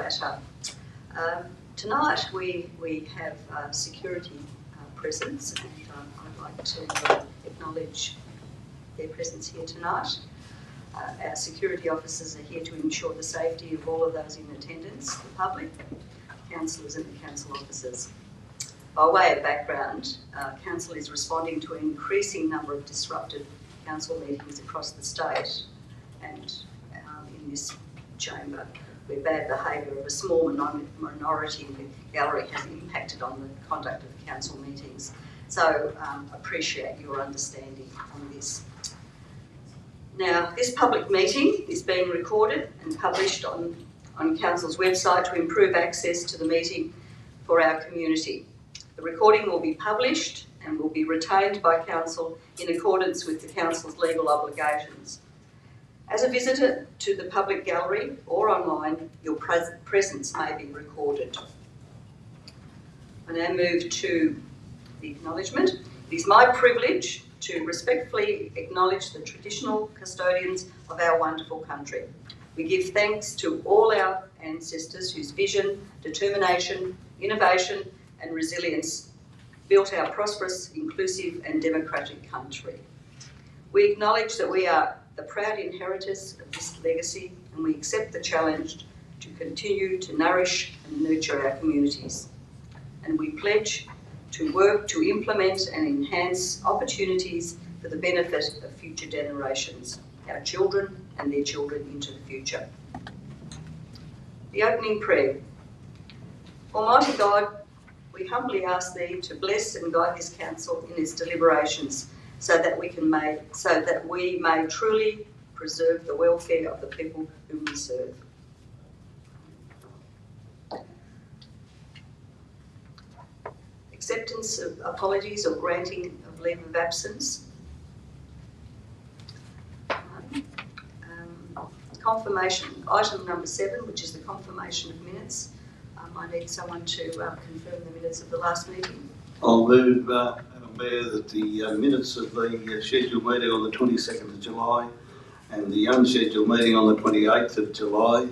latter. Tonight we have security presence, and I'd like to acknowledge their presence here tonight. Our security officers are here to ensure the safety of all of those in attendance, the public, councillors and the council officers. By way of background, Council is responding to an increasing number of disrupted council meetings across the state, and in this chamber, where bad behaviour of a small minority in the gallery has impacted on the conduct of the council meetings. So appreciate your understanding on this. Now, this public meeting is being recorded and published on Council's website to improve access to the meeting for our community. The recording will be published and will be retained by Council in accordance with the Council's legal obligations. As a visitor to the public gallery or online, your presence may be recorded. I now move to the acknowledgement. It is my privilege to respectfully acknowledge the traditional custodians of our wonderful country. We give thanks to all our ancestors whose vision, determination, innovation and resilience built our prosperous, inclusive and democratic country. We acknowledge that we are the proud inheritors of this legacy, and we accept the challenge to continue to nourish and nurture our communities. And we pledge to work to implement and enhance opportunities for the benefit of future generations, our children and their children into the future. The opening prayer. Almighty God, we humbly ask Thee to bless and guide this council in its deliberations, so that we may truly preserve the welfare of the people whom we serve. Acceptance of apologies or granting of leave of absence. Confirmation, item number 7, which is the confirmation of minutes. I need someone to confirm the minutes of the last meeting. I'll move, Madam Mayor, that the minutes of the scheduled meeting on the 22nd of July and the unscheduled meeting on the 28th of July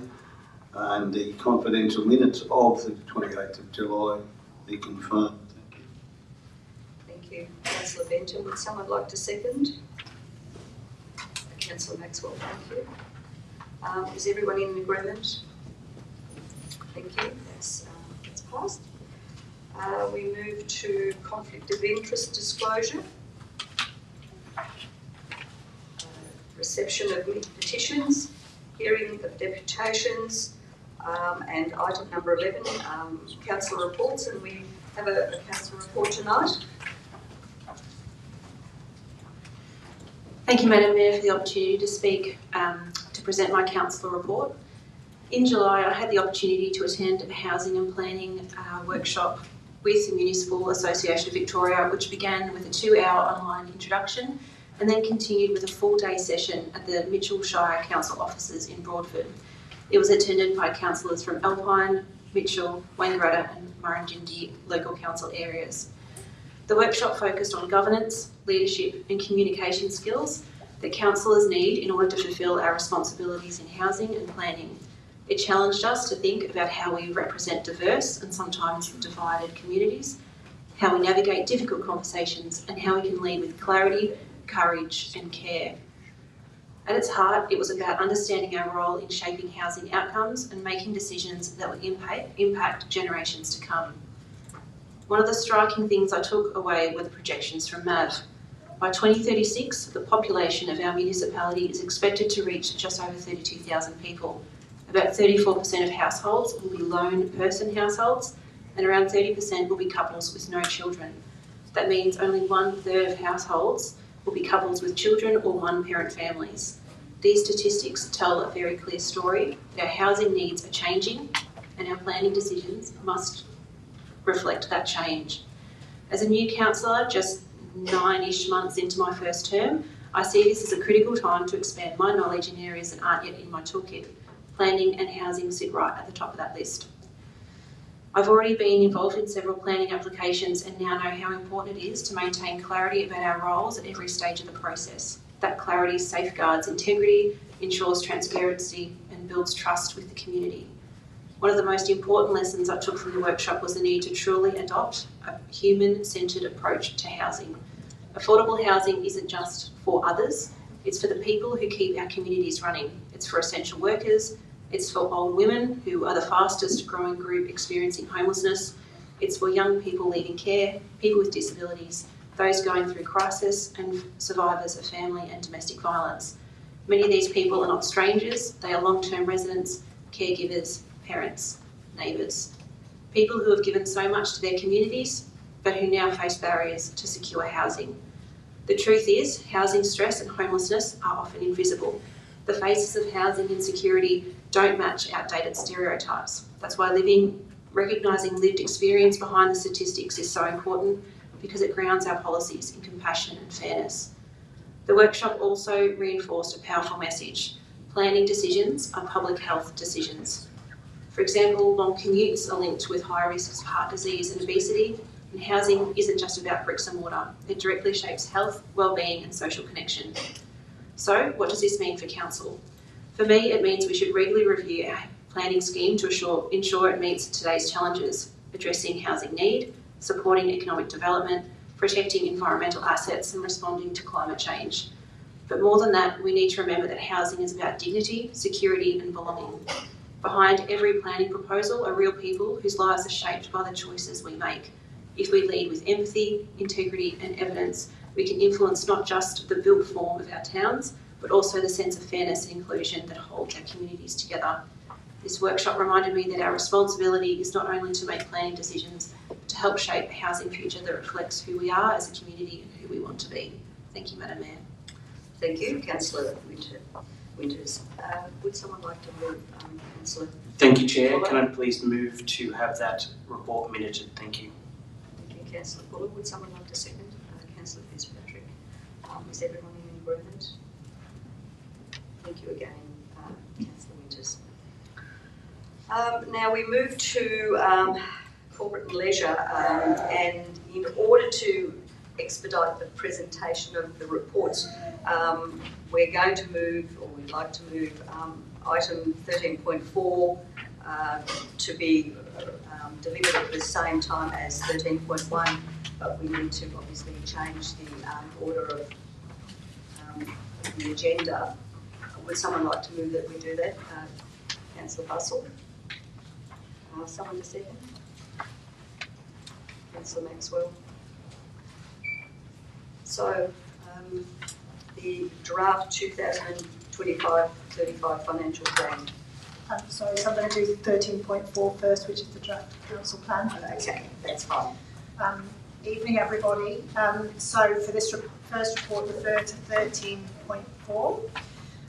and the confidential minutes of the 28th of July be confirmed. Thank you. Thank you. Councillor Benton, would someone like to second? Councillor Maxwell, thank you. Is everyone in agreement? Thank you. That's passed. We move to conflict of interest disclosure. Reception of petitions, hearing of deputations, and item number 11, council reports, and we have a council report tonight. Thank you, Madam Mayor, for the opportunity to speak, to present my council report. In July, I had the opportunity to attend a housing and planning workshop with the Municipal Association of Victoria, which began with a 2-hour online introduction and then continued with a full-day session at the Mitchell Shire Council offices in Broadford. It was attended by councillors from Alpine, Mitchell, Wangaratta and Murrumbidgee local council areas. The workshop focused on governance, leadership and communication skills that councillors need in order to fulfil our responsibilities in housing and planning. It challenged us to think about how we represent diverse and sometimes divided communities, how we navigate difficult conversations and how we can lead with clarity, courage and care. At its heart, it was about understanding our role in shaping housing outcomes and making decisions that would impact generations to come. One of the striking things I took away were the projections from MAV. By 2036, the population of our municipality is expected to reach just over 32,000 people. About 34% of households will be lone person households and around 30% will be couples with no children. That means only 1/3 of households will be couples with children or one-parent families. These statistics tell a very clear story that our housing needs are changing and our planning decisions must reflect that change. As a new councillor, just 9-ish months into my first term, I see this as a critical time to expand my knowledge in areas that aren't yet in my toolkit. Planning and housing sit right at the top of that list. I've already been involved in several planning applications and now know how important it is to maintain clarity about our roles at every stage of the process. That clarity safeguards integrity, ensures transparency and builds trust with the community. One of the most important lessons I took from the workshop was the need to truly adopt a human-centred approach to housing. Affordable housing isn't just for others, it's for the people who keep our communities running. It's for essential workers, it's for old women who are the fastest growing group experiencing homelessness, it's for young people leaving care, people with disabilities, those going through crisis and survivors of family and domestic violence. Many of these people are not strangers, they are long-term residents, caregivers, parents, neighbours. People who have given so much to their communities, but who now face barriers to secure housing. The truth is, housing stress and homelessness are often invisible. The faces of housing insecurity don't match outdated stereotypes. That's why recognising lived experience behind the statistics is so important, because it grounds our policies in compassion and fairness. The workshop also reinforced a powerful message. Planning decisions are public health decisions. For example, long commutes are linked with high risks of heart disease and obesity, and housing isn't just about bricks and mortar. It directly shapes health, wellbeing and social connection. So, what does this mean for council? For me, it means we should regularly review our planning scheme to ensure it meets today's challenges, addressing housing need, supporting economic development, protecting environmental assets and responding to climate change. But more than that, we need to remember that housing is about dignity, security and belonging. Behind every planning proposal are real people whose lives are shaped by the choices we make. If we lead with empathy, integrity and evidence, we can influence not just the built form of our towns, but also the sense of fairness and inclusion that holds our communities together. This workshop reminded me that our responsibility is not only to make planning decisions, but to help shape a housing future that reflects who we are as a community and who we want to be. Thank you, Madam Mayor. Thank you, Councillor Winters. Would someone like to move, Councillor? Thank you, Chair. Can I please move to have that report minuted? Thank you. Thank you, Councillor Fuller. Would someone like to second? Councillor Fitzpatrick. Is everyone in agreement? Thank you again, Councillor Winters. Now we move to corporate and leisure, and in order to expedite the presentation of the reports, we're going to move, or we'd like to move, item 13.4 to be delivered at the same time as 13.1, but we need to obviously change the order of the agenda. Would someone like to move that we do that? Councillor Bustle. Someone to second? Councillor Maxwell. So, the draft 2025-35 financial plan. So I'm going to do 13.4 first, which is the draft council plan. Okay, that's fine. Evening, everybody. So for this first report, refer to 13.4.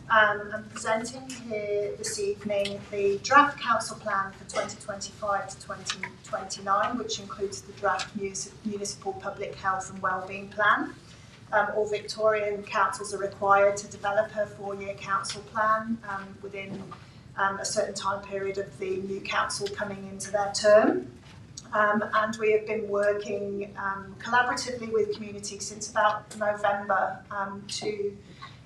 I'm presenting here this evening the draft council plan for 2025 to 2029, which includes the draft municipal public health and wellbeing plan. All Victorian councils are required to develop a 4-year council plan within a certain time period of the new council coming into their term. And we have been working collaboratively with community since about November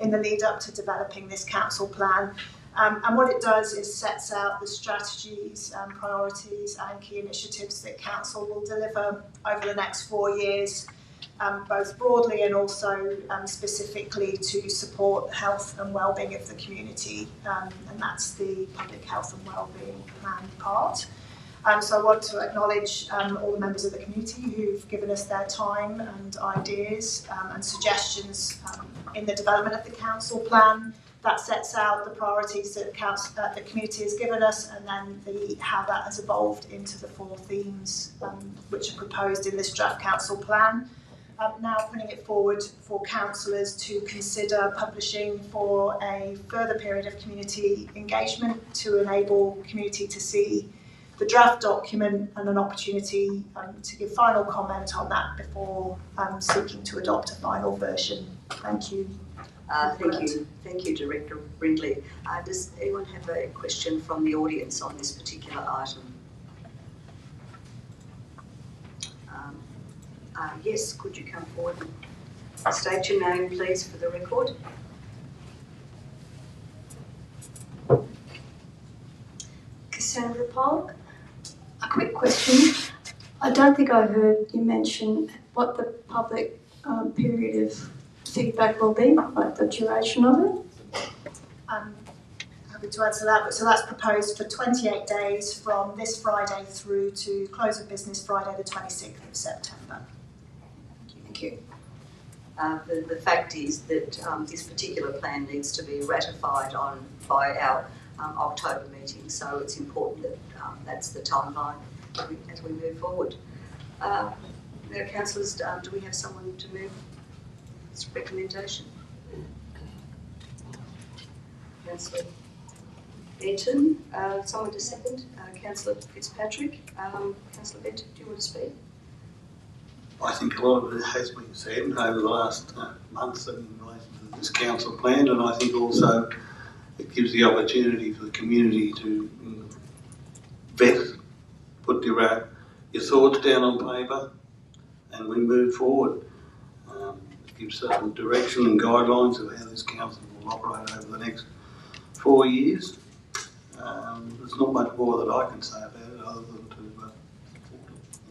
in the lead up to developing this council plan. And what it does is sets out the strategies, priorities and key initiatives that council will deliver over the next 4 years, both broadly and also specifically to support the health and wellbeing of the community, and that's the public health and wellbeing plan part. So I want to acknowledge all the members of the community who've given us their time and ideas and suggestions in the development of the council plan. That sets out the priorities that the community has given us, and then how that has evolved into the 4 themes which are proposed in this draft council plan. Now putting it forward for councillors to consider publishing for a further period of community engagement to enable community to see the draft document and an opportunity to give final comment on that before seeking to adopt a final version. Thank you. Thank you, Director Brindley. Does anyone have a question from the audience on this particular item? Yes, could you come forward and state your name, please, for the record? Sandra Pollock. A quick question. I don't think I heard you mention what the public period of feedback will be, like the duration of it. Happy to answer that. But so that's proposed for 28 days from this Friday through to close of business Friday the 26th of September. Thank you. The fact is that this particular plan needs to be ratified by our October meeting, so it's important that that's the timeline as we move forward. Now, councillors, do we have someone to move this recommendation? Councillor Benton, someone to second? Councillor Fitzpatrick. Councillor Benton, do you want to speak? I think a lot of it has been said over the last months in relation to this council plan, and I think also it gives the opportunity for the community to vet, put your thoughts down on paper, and we move forward. It gives certain direction and guidelines of how this council will operate over the next 4 years. There's not much more that I can say about it other than to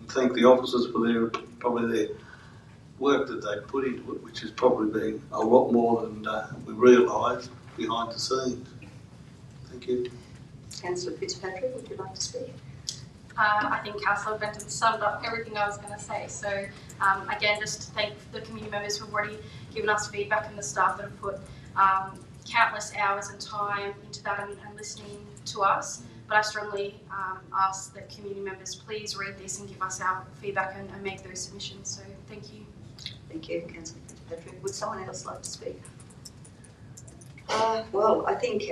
thank the officers for their work that they put into it, which has probably been a lot more than we realise behind the scenes. Thank you. Councillor Fitzpatrick, would you like to speak? I think Councillor Benton summed up everything I was going to say. So again, just to thank the community members who have already given us feedback and the staff that have put countless hours and time into that and listening to us. But I strongly ask that community members please read this and give us our feedback and make those submissions. So thank you. Thank you, Councillor Fitzpatrick. Would someone else like to speak? Well, I think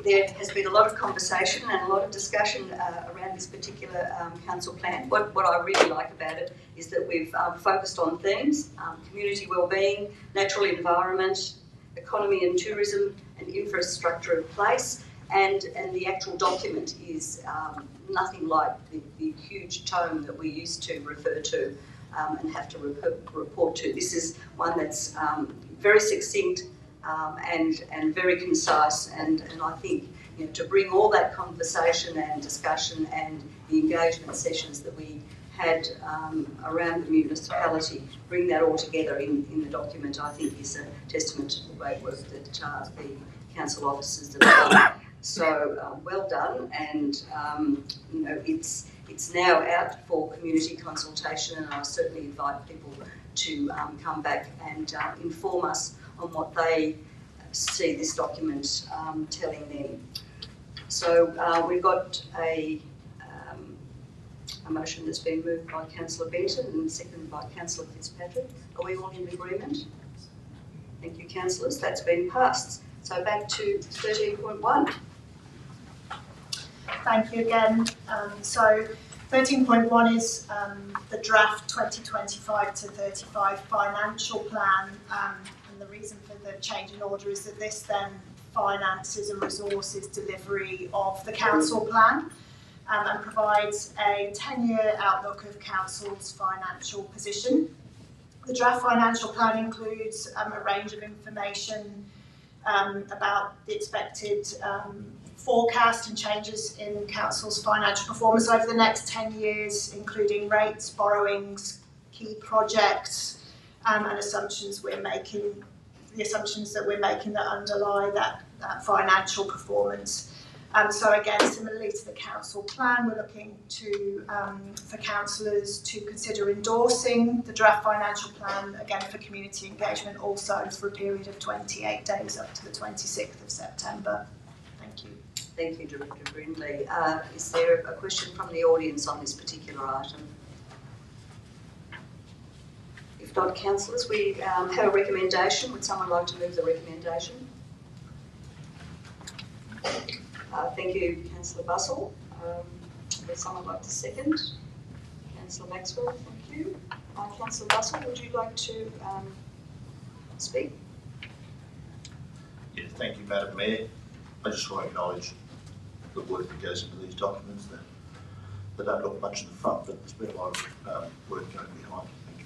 there has been a lot of conversation and a lot of discussion around this particular council plan. What I really like about it is that we've focused on themes: community wellbeing, natural environment, economy and tourism, and infrastructure in place. And the actual document is nothing like the huge tome that we used to refer to and have to report to. This is one that's very succinct and very concise, and I think to bring all that conversation and discussion and the engagement sessions that we had around the municipality, bring that all together in the document, I think is a testament to the great work that the council officers have done. So well done, and it's now out for community consultation, and I certainly invite people to come back and inform us on what they see this document telling them. So we've got a motion that's been moved by Councillor Benton and seconded by Councillor Fitzpatrick. Are we all in agreement? Thank you, councillors. That's been passed. So back to 13.1. Thank you again. So 13.1 is the draft 2025 to 35 financial plan, and the reason for the change in order is that this then finances and resources delivery of the council plan and provides a 10-year outlook of council's financial position. The draft financial plan includes a range of information about the expected forecast and changes in council's financial performance over the next 10 years, including rates, borrowings, key projects, and assumptions we're making, the assumptions that we're making that underlie that financial performance. So again, similarly to the council plan, we're looking to for councillors to consider endorsing the draft financial plan, again for community engagement, also for a period of 28 days up to the 26th of September. Thank you. Thank you, Director Brindley. Is there a question from the audience on this particular item? If not, councillors, we have a recommendation. Would someone like to move the recommendation? Thank you, Councillor Bussell. Would someone like to second? Councillor Maxwell, thank you. Councillor Bussell, would you like to speak? Yeah, thank you, Madam Mayor. I just want to acknowledge the work that goes into these documents. They don't look much in the front, but there's been a lot of work going behind. Thank you.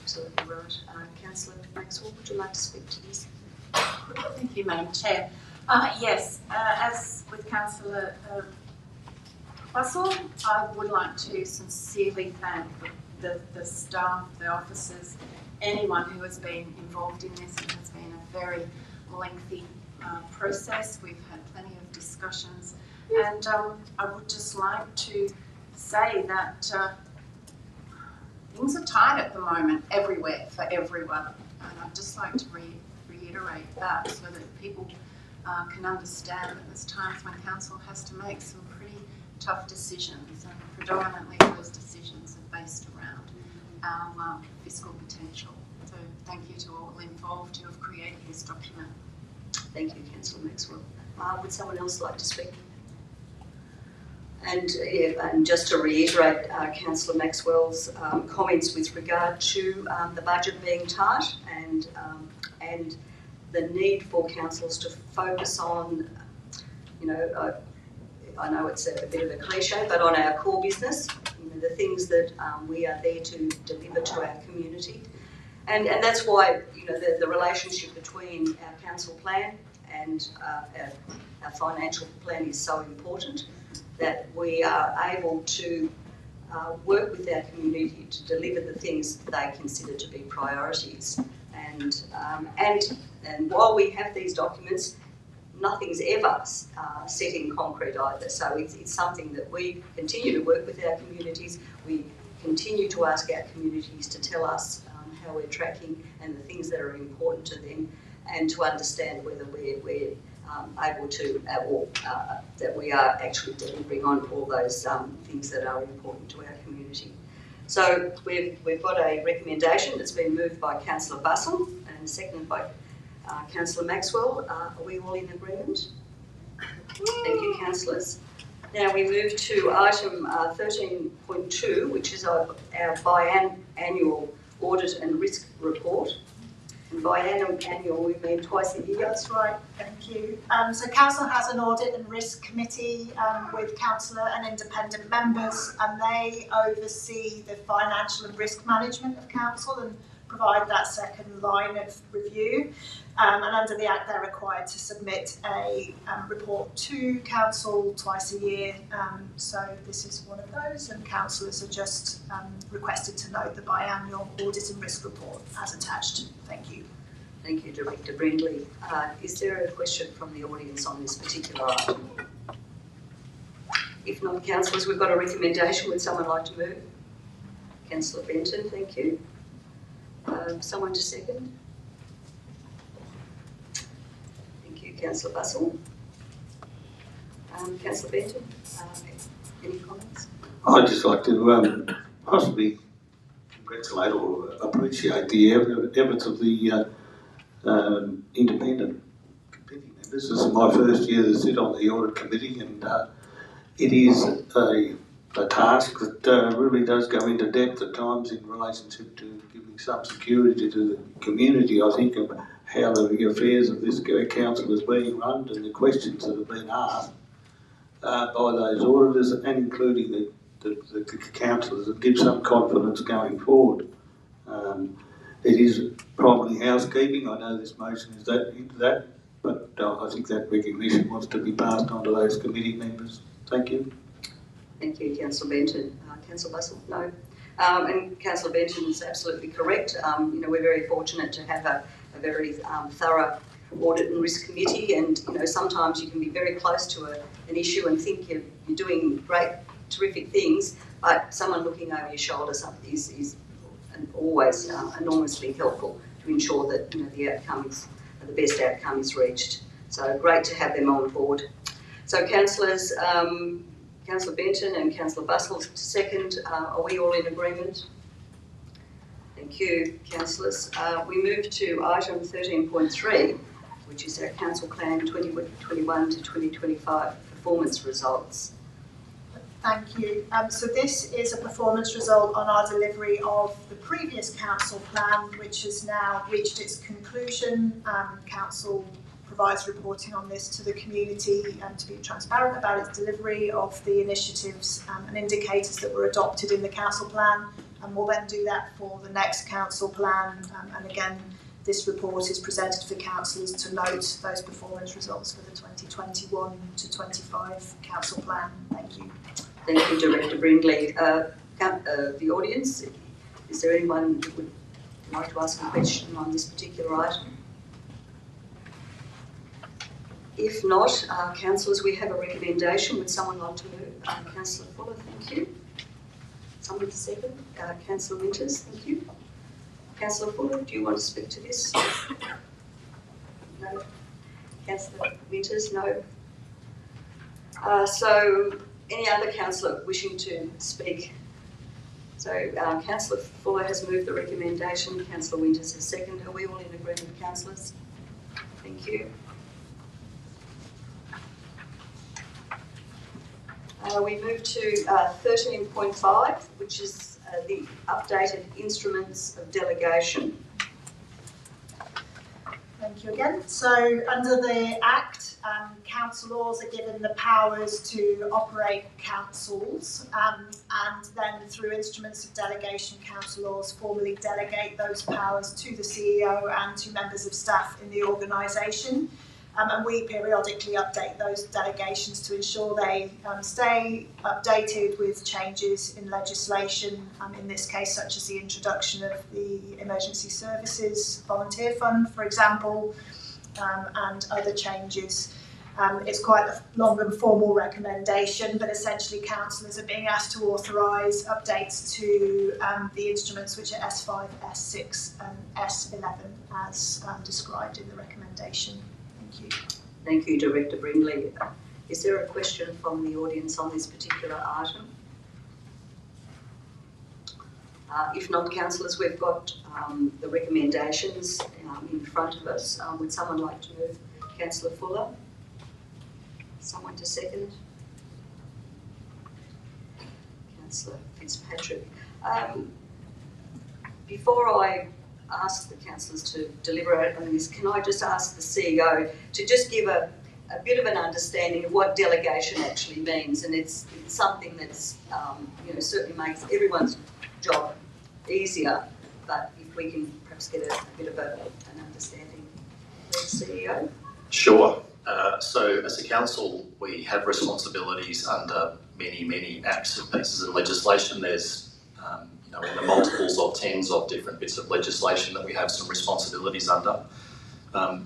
Absolutely right. Councillor Maxwell, would you like to speak to this? Thank you, Madam Chair. Yes, as with Councillor Russell, I would like to sincerely thank the staff, the officers, anyone who has been involved in this. It has been a very lengthy process. We've had plenty of discussions, and I would just like to say that things are tight at the moment everywhere for everyone, and I'd just like to reiterate that so that people can understand that there's times when council has to make some pretty tough decisions, and predominantly those decisions are based around our fiscal potential. So thank you to all involved who have created this document. Thank you, Councillor Maxwell. Would someone else like to speak? And just to reiterate Councillor Maxwell's comments with regard to the budget being tight and the need for councils to focus on, I know it's a bit of a cliche, but on our core business, the things that we are there to deliver to our community. And that's why, the relationship between our council plan and our financial plan is so important, that we are able to work with our community to deliver the things that they consider to be priorities. And while we have these documents, nothing's ever set in concrete either. So it's something that we continue to work with our communities. We continue to ask our communities to tell us how we're tracking and the things that are important to them, and to understand whether we're able to, or that we are actually delivering on all those things that are important to our community. So we've got a recommendation that's been moved by Councillor Bustle and seconded by Councillor Maxwell. Are we all in agreement? Thank you, councillors. Now we move to item 13.2, which is our biannual audit and risk report. And biannual, we mean twice a year. That's right, thank you. So council has an audit and risk committee with councillor and independent members, and they oversee the financial and risk management of council and provide that second line of review. And under the Act, they're required to submit a report to council twice a year. So this is one of those, and councillors are just requested to note the biannual audit and risk report as attached. Thank you. Thank you, Director Brindley. Is there a question from the audience on this particular item? If not, councillors, we've got a recommendation. Would someone like to move? Councillor Benton, thank you. Someone to second? Thank you, Councillor Bustle. Councillor Benton, any comments? I'd just like to possibly congratulate or appreciate the efforts of the independent committee members. This is my first year to sit on the audit committee, and it is a task that really does go into depth at times in relationship to giving some security to the community. I think of how the affairs of this council is being run and the questions that have been asked by those auditors, and including the councillors, that give some confidence going forward. It is probably housekeeping. I know this motion is into that, but I think that recognition wants to be passed on to those committee members. Thank you. Thank you, Councillor Benton. Councillor Bustle? No. And Councillor Benton is absolutely correct. We're very fortunate to have a very thorough audit and risk committee, and sometimes you can be very close to an issue and think you're doing great, terrific things, but someone looking over your shoulder is always enormously helpful to ensure that the best outcome is reached. So great to have them on board. So councillors, Councillor Benton and Councillor Bustle second. Are we all in agreement? Thank you, councillors. We move to item 13.3, which is our Council Plan 2021 to 2025 performance results. Thank you. So this is a performance result on our delivery of the previous council plan, which has now reached its conclusion. Council provides reporting on this to the community and to be transparent about its delivery of the initiatives and indicators that were adopted in the council plan, and we'll then do that for the next council plan, and again this report is presented for councillors to note those performance results for the 2021 to 25 council plan. Thank you. Thank you, Director Brindley. The audience, is there anyone who would like to ask a question on this particular item? If not, councillors, we have a recommendation. Would someone like to move? Councillor Fuller, thank you. Someone to second? Councillor Winters, thank you. Councillor Fuller, do you want to speak to this? No. Councillor Winters, no. So, any other councillor wishing to speak? So, Councillor Fuller has moved the recommendation. Councillor Winters has seconded. Are we all in agreement, councillors? Thank you. We move to 13.5, which is the updated instruments of delegation. Thank you again. So under the Act, councillors are given the powers to operate councils, and then through instruments of delegation, councillors formally delegate those powers to the CEO and to members of staff in the organisation. And we periodically update those delegations to ensure they stay updated with changes in legislation, in this case such as the introduction of the Emergency Services Volunteer Fund, for example, and other changes. It's quite a long and formal recommendation, but essentially councillors are being asked to authorise updates to the instruments which are S5, S6 and S11 as described in the recommendation. Thank you. Thank you, Director Brindley. Is there a question from the audience on this particular item? If not, councillors, we've got the recommendations in front of us. Would someone like to move? Councillor Fuller? Someone to second? Councillor Fitzpatrick. Before I ask the councillors to deliberate on this, can I just ask the CEO to just give a bit of an understanding of what delegation actually means? And it's something that's certainly makes everyone's job easier, but if we can perhaps get a bit of an understanding. Please, CEO. Sure. So as a council, we have responsibilities under many acts and pieces of legislation. There's in the multiples of tens of different bits of legislation that we have some responsibilities under.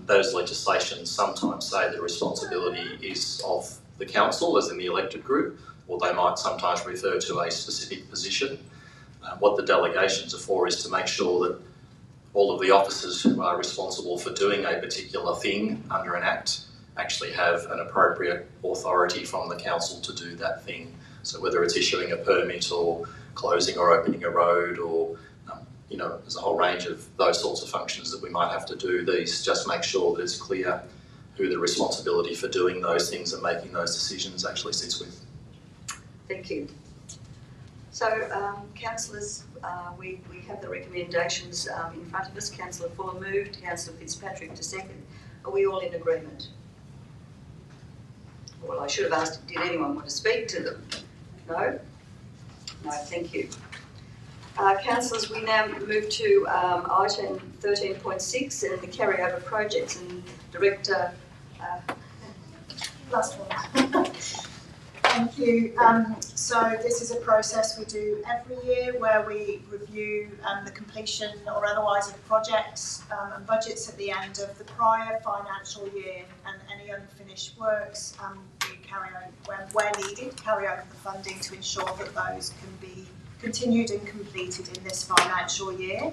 Those legislations sometimes say the responsibility is of the council, as in the elected group, or they might sometimes refer to a specific position. What the delegations are for is to make sure that all of the officers who are responsible for doing a particular thing under an act actually have an appropriate authority from the council to do that thing. So whether it's issuing a permit or closing or opening a road, or there's a whole range of those sorts of functions that we might have to do. These just make sure that it's clear who the responsibility for doing those things and making those decisions actually sits with. Thank you. So, councillors, we have the recommendations in front of us. Councillor Fuller moved, Councillor Fitzpatrick to second. Are we all in agreement? Well, I should have asked, did anyone want to speak to them? No? No, thank you. Councillors, we now move to item 13.6 and the carryover projects, and Director... Last one. Thank you. So this is a process we do every year where we review the completion or otherwise of projects and budgets at the end of the prior financial year, and any unfinished works we carry over, where needed, carry over the funding to ensure that those can be continued and completed in this financial year.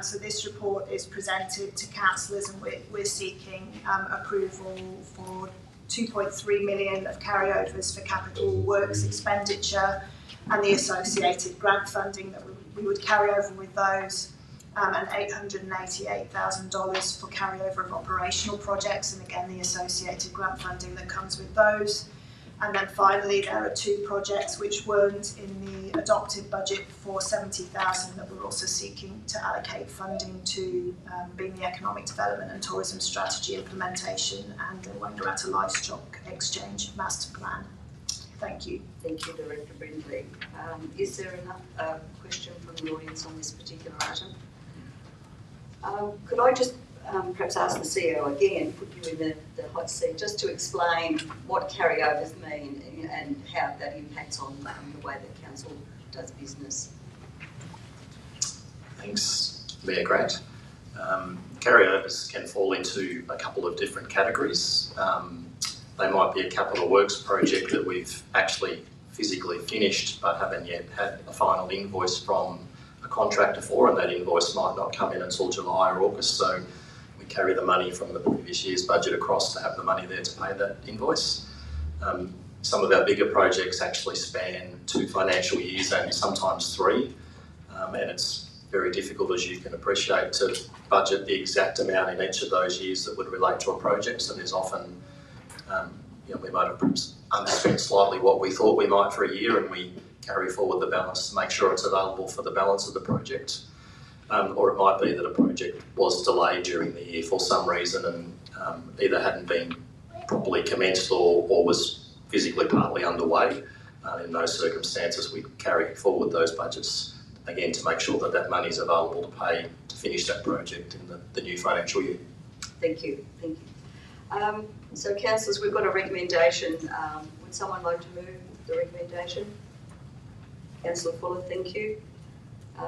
So this report is presented to councillors, and we're seeking approval for 2.3 million of carryovers for capital works expenditure and the associated grant funding that we would carry over with those, and $888,000 for carryover of operational projects, and again the associated grant funding that comes with those. And then finally there are two projects which weren't in the adopted budget for 70,000 that we're also seeking to allocate funding to, being the Economic Development and Tourism Strategy implementation and the Wangaratta Livestock Exchange Master Plan. Thank you. Thank you, Director Brindley. Is there a question from the audience on this particular item? Could I just perhaps ask the CEO again, put you in the hot seat, just to explain what carryovers mean and how that impacts on the way that council does business? Thanks, Mayor Grant. Carryovers can fall into a couple of different categories. They might be a capital works project that we've actually physically finished but haven't yet had a final invoice from a contractor for, and that invoice might not come in until July or August, so we carry the money from the previous year's budget across to have the money there to pay that invoice. Some of our bigger projects actually span 2 financial years and sometimes 3, and it's very difficult, as you can appreciate, to budget the exact amount in each of those years that would relate to a project. So there's often, we might have perhaps underspent slightly what we thought we might for a year, and we carry forward the balance to make sure it's available for the balance of the project. Or it might be that a project was delayed during the year for some reason and either hadn't been properly commenced or was physically partly underway. In those circumstances, we carry forward those budgets again to make sure that that money is available to finish that project in the new financial year. Thank you. So councillors, we've got a recommendation. Would someone like to move the recommendation? Councillor Fuller, thank you.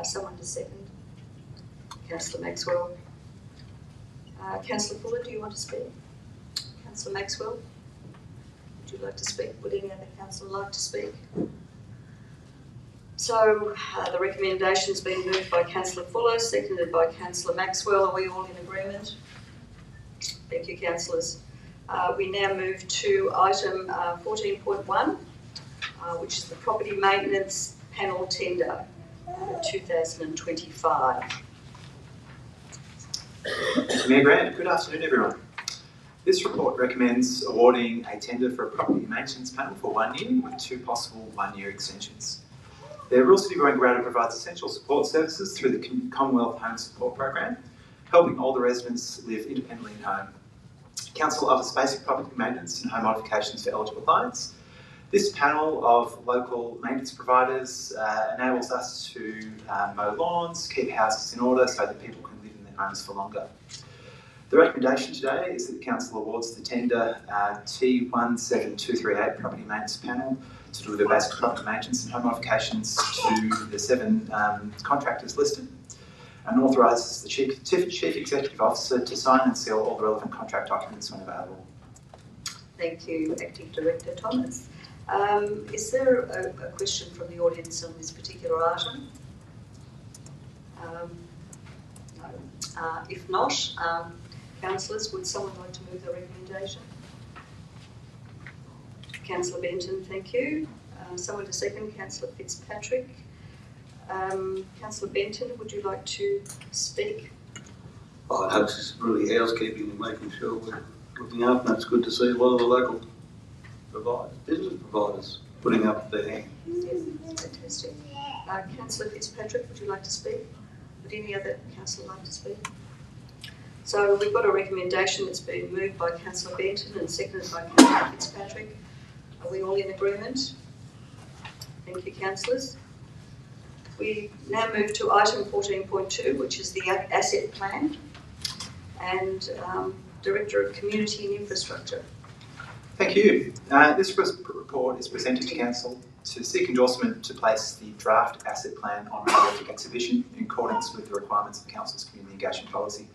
Someone to second? Councillor Maxwell. Councillor Fuller, do you want to speak? Councillor Maxwell, would you like to speak? Would any other councillor like to speak? So the recommendation's been moved by Councillor Fuller, seconded by Councillor Maxwell. Are we all in agreement? Thank you, councillors. We now move to item 14.1, which is the property maintenance panel tender 2025. Mayor Grant, good afternoon everyone. This report recommends awarding a tender for a property maintenance panel for 1 year with 2 possible 1-year extensions. The Rural City Wangaratta provides essential support services through the Commonwealth Home Support Program, helping older residents live independently at home. Council offers basic property maintenance and home modifications for eligible clients. This panel of local maintenance providers enables us to mow lawns, keep houses in order so that people can live in their homes for longer. The recommendation today is that the Council awards the tender T17238 property maintenance panel to deliver basic property maintenance and home modifications to the 7 contractors listed, and authorises the Chief Executive Officer to sign and seal all the relevant contract documents when available. Thank you, Acting Director Thomas. Is there a question from the audience on this particular item? No. If not, councillors, would someone like to move the recommendation? Councillor Benton, thank you. Someone to second, Councillor Fitzpatrick. Councillor Benton, would you like to speak? Oh, that's just really housekeeping and making sure we're looking up, and it's good to see a lot of the local providers, business providers, putting up their hand. Yes, fantastic. Councillor Fitzpatrick, would you like to speak? Would any other councillor like to speak? So we've got a recommendation that's been moved by Councillor Benton and seconded by Councillor Fitzpatrick. Are we all in agreement? Thank you, councillors. We now move to item 14.2, which is the asset plan, and Director of Community and Infrastructure. Thank you. This report is presented to Council to seek endorsement to place the draft asset plan on periodic exhibition in accordance with the requirements of Council's community engagement policy.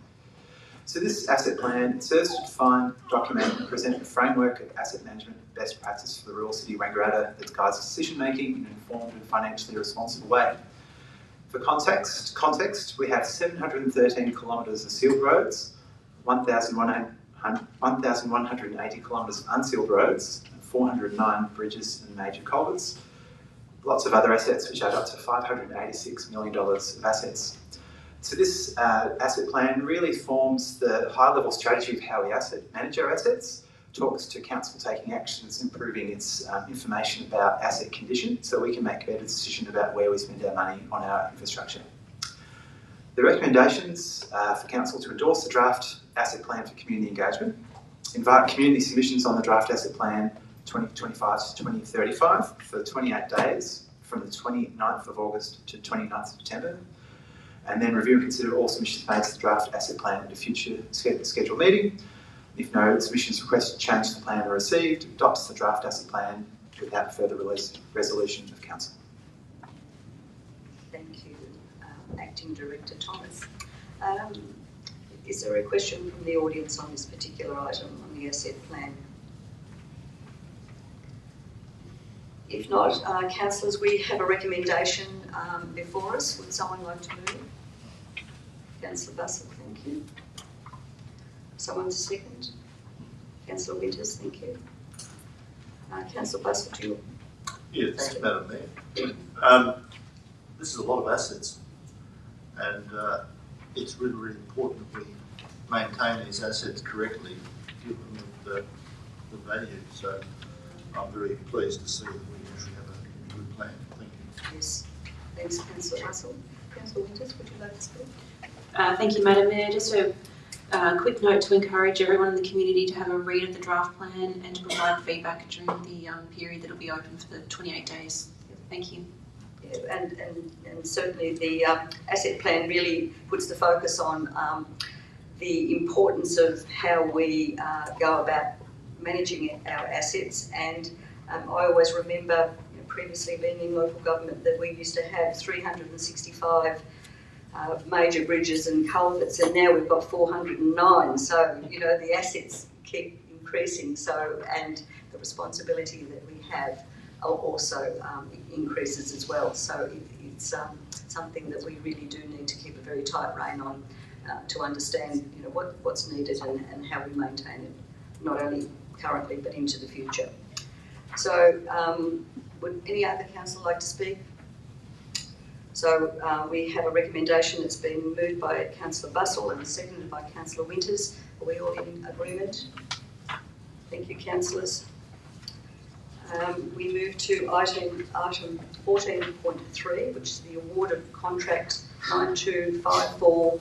So this asset plan serves to define, document and present a framework of asset management best practice for the rural city of Wangaratta that guides decision making in an informed and financially responsible way. For context, we have 713 kilometres of sealed roads, 1,180 kilometres of unsealed roads, and 409 bridges and major culverts. Lots of other assets which add up to $586 million of assets. So this asset plan really forms the high-level strategy of how we manage our assets, talks to Council taking actions, improving its information about asset condition so we can make a better decision about where we spend our money on our infrastructure. The recommendations for Council to endorse the draft asset plan for community engagement, invite community submissions on the draft asset plan 2025 to 2035 for 28 days from the 29th of August to 29th of September, and then review and consider all submissions made to the draft asset plan at a future scheduled meeting. If no submissions requested to change the plan are received, adopts the draft asset plan without further resolution of council. Thank you, Acting Director Thomas. Is there a question from the audience on this particular item on the asset plan? If not, councillors, we have a recommendation before us. Would someone like to move? Councillor Bassett, thank you. Someone to second? Councillor Winters, thank you. Councillor Bassett, do you? Yeah, thanks, Madam Mayor. This is a lot of assets, and it's really, really important that we maintain these assets correctly, give them the value. So I'm very pleased to see that we actually have a good plan. Thank you. Yes. Thanks, Councillor Russell. Councillor Winters, would you like to speak? Thank you, Madam Mayor. Just a quick note to encourage everyone in the community to have a read of the draft plan and to provide feedback during the period that will be open for the 28 days. Thank you. Yeah, and certainly the asset plan really puts the focus on the importance of how we go about managing our assets. And I always remember, previously being in local government, that we used to have 365 major bridges and culverts, and now we've got 409. So, the assets keep increasing, and the responsibility that we have also increases as well. So it's something that we really do need to keep a very tight rein on to understand, what's needed and how we maintain it, not only currently but into the future. So, would any other councillor like to speak? So we have a recommendation that's been moved by Councillor Bussell and seconded by Councillor Winters. Are we all in agreement? Thank you, councillors. We move to item 14.3, which is the award of contract 9254524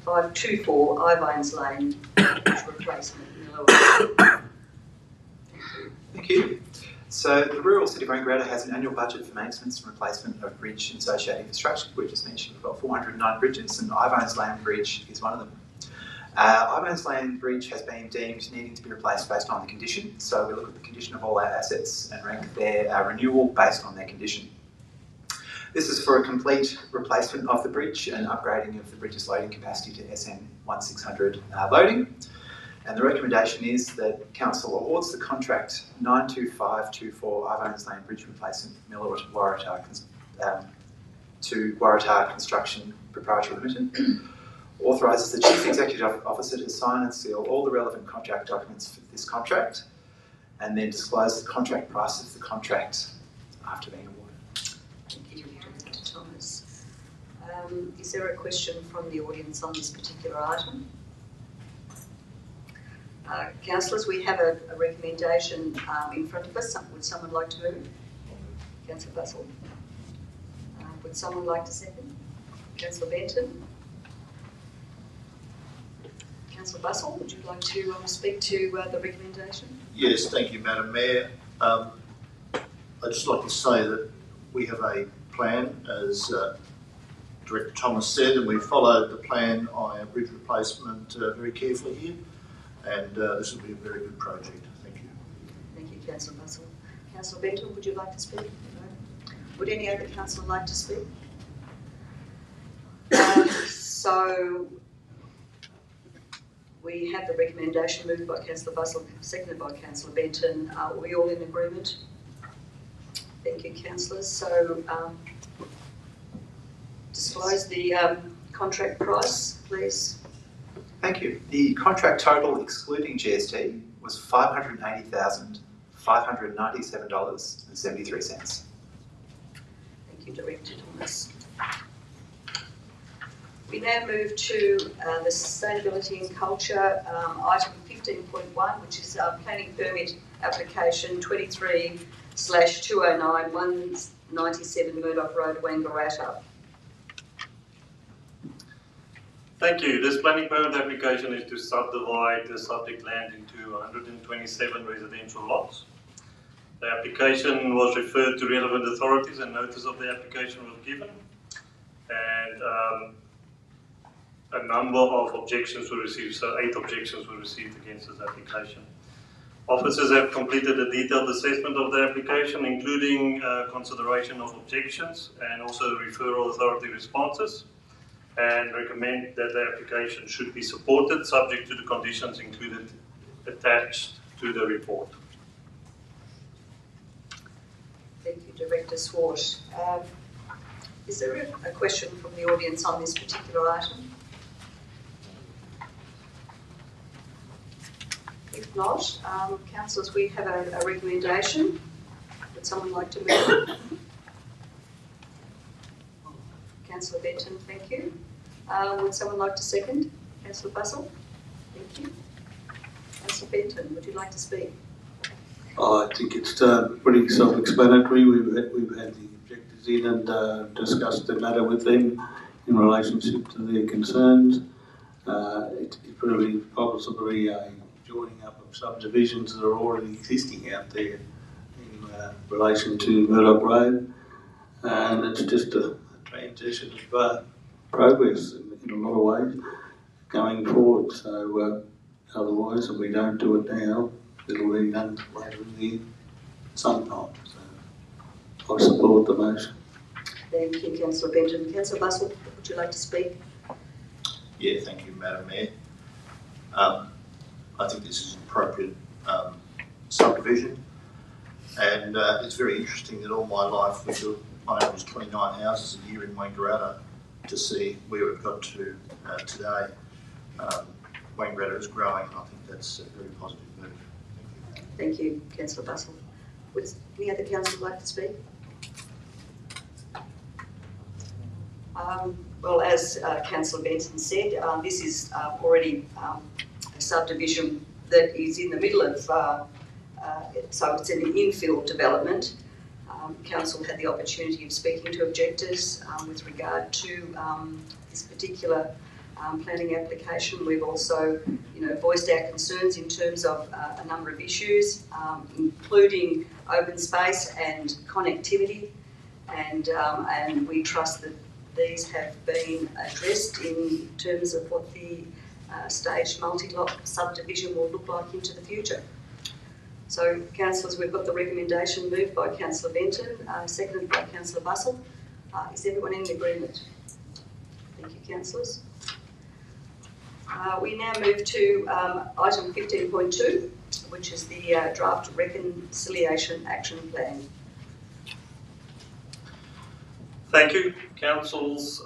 Ivines Lane replacement. Thank you. So the rural city of Wangaratta has an annual budget for maintenance and replacement of bridge and associated infrastructure. We just mentioned we've got 409 bridges, and Ivines Lane Bridge is one of them. Ivines Lane Bridge has been deemed needing to be replaced based on the condition. So we look at the condition of all our assets and rank their renewal based on their condition. This is for a complete replacement of the bridge and upgrading of the bridge's loading capacity to SM 1600 loading. And the recommendation is that Council awards the contract 92524 Ivines Lane Bridge Replacement Waratah to Waratah Construction Proprietary Limited. Authorises the Chief Executive Officer to sign and seal all the relevant contract documents for this contract, and then disclose the contract price of the contract after being awarded. Thank you, Director Thomas. Is there a question from the audience on this particular item? Councillors, we have a recommendation in front of us. Would someone like to move? Councillor Bussell. Would someone like to second? Councillor Benton. Councillor Bussell, would you like to speak to the recommendation? Yes, thank you, Madam Mayor. I'd just like to say that we have a plan, as Director Thomas said, and we followed the plan on our bridge replacement very carefully here. And this will be a very good project. Thank you. Thank you, Councillor Bussell. Councillor Benton, would you like to speak? No. Would any other councillor like to speak? So we have the recommendation moved by Councillor Bussell, seconded by Councillor Benton. Are we all in agreement? Thank you, councillors. So disclose the contract price, please. Thank you. The contract total, excluding GST, was $580,597.73. Thank you, Director Thomas. We now move to the Sustainability and Culture, item 15.1, which is planning permit application 23/209 197 Murdoch Road, Wangaratta. Thank you. This planning permit application is to subdivide the subject land into 127 residential lots. The application was referred to relevant authorities and notice of the application was given. and a number of objections were received, so 8 objections were received against this application. Officers have completed a detailed assessment of the application, including consideration of objections and also referral authority responses, and recommend that the application should be supported subject to the conditions included attached to the report. Thank you, Director Swart. Is there a question from the audience on this particular item? If not, councillors, we have a recommendation. Would someone like to move it? Councillor Benton, thank you. Would someone like to second? Councillor Bussell, thank you. Councillor Benton, would you like to speak? I think it's pretty self-explanatory. We've had the objectors in and discussed the matter with them in relationship to their concerns. It's really possibly a joining up of subdivisions that are already existing out there in relation to Murdoch Road, and it's just a transition of progress in a lot of ways going forward. So otherwise, if we don't do it now, it'll be done later in the year sometime. So I support the motion. Thank you, Councillor Benton. Councillor Bussell, would you like to speak? Yeah, thank you, Madam Mayor. I think this is an appropriate subdivision, and it's very interesting that all my life we built on average 29 houses a year in Wangaratta. To see where we've got to today, Wangaratta is growing, and I think that's a very positive move. Thank you, Councillor Bussell. Would any other councillor like to speak? Well, as Councillor Benton said, this is already a subdivision that is in the middle of, so it's an infill development. Council had the opportunity of speaking to objectors with regard to this particular planning application. We've also, voiced our concerns in terms of a number of issues, including open space and connectivity, and we trust that these have been addressed in terms of what the staged multi-lot subdivision will look like into the future. So, councillors, we've got the recommendation moved by Councillor Benton, seconded by Councillor Bussell. Is everyone in agreement? Thank you, councillors. We now move to item 15.2, which is the draft reconciliation action plan. Thank you. Council's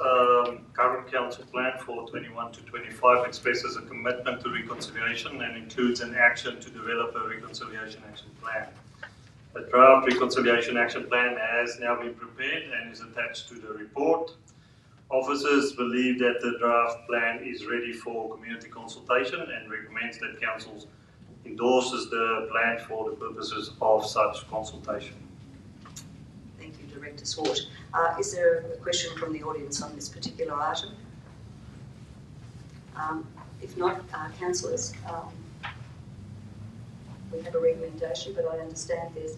current council plan for 21 to 25 expresses a commitment to reconciliation and includes an action to develop a reconciliation action plan. A draft reconciliation action plan has now been prepared and is attached to the report. Officers believe that the draft plan is ready for community consultation and recommends that council endorses the plan for the purposes of such consultation. Thank you, Director Swart. Is there a question from the audience on this particular item? If not, councillors, we have a recommendation, but I understand there's...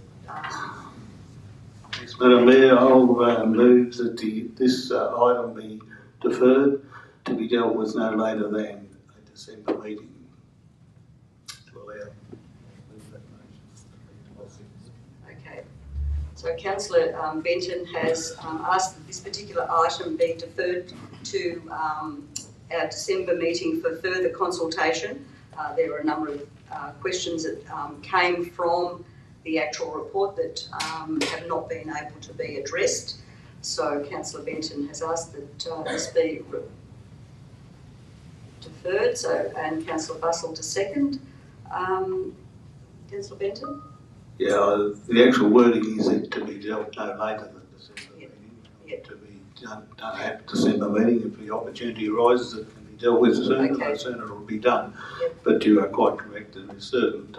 Yes, Madam Mayor, I'll move that this item be deferred to be dealt with no later than a December meeting. To allow that motion. Okay. So Councillor Benton has asked that this particular item be deferred to our December meeting for further consultation. There are a number of questions that came from the actual report that have not been able to be addressed. So Councillor Benton has asked that this be deferred, and Councillor Bussell to second. Councillor Benton? Yeah, the actual wording is it to be dealt no later than December meeting. Yep. To be done at December meeting. If the opportunity arises, it can be dealt with sooner, Okay. the sooner it will be done. Yep. But you are quite correct, and there's certain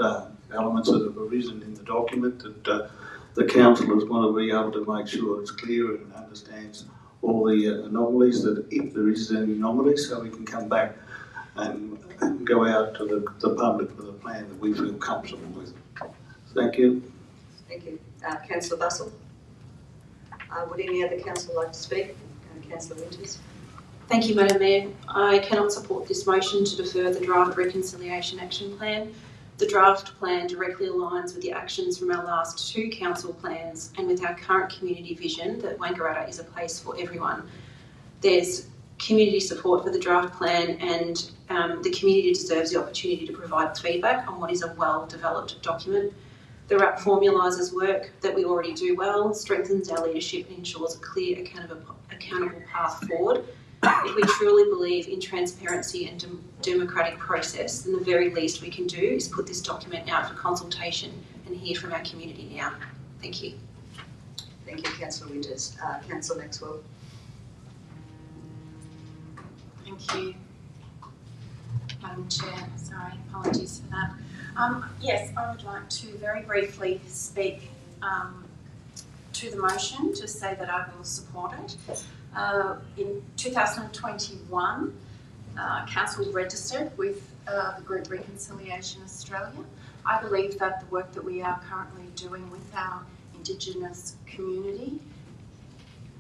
elements that have arisen in the document that the councillors want to be able to make sure it's clear and understands all the anomalies, that if there is any anomalies, so we can come back and go out to the public with a plan that we feel comfortable with. Thank you. Thank you. Councillor Bussell? Would any other councillor like to speak? Councillor Winters. Thank you, Madam Mayor. I cannot support this motion to defer the draft reconciliation action plan. The draft plan directly aligns with the actions from our last 2 council plans and with our current community vision that Wangaratta is a place for everyone. There's community support for the draft plan, and the community deserves the opportunity to provide feedback on what is a well-developed document. The RAP formalises work that we already do well, strengthens our leadership and ensures a clear, accountable path forward. If we truly believe in transparency and democratic process, then the very least we can do is put this document out for consultation and hear from our community now. Thank you. Thank you, Councillor Winters. Councillor Maxwell. Thank you, Madam Chair. Sorry, apologies for that. Yes, I would like to very briefly speak to the motion to say that I will support it. In 2021, Council registered with the group Reconciliation Australia. I believe that the work that we are currently doing with our Indigenous community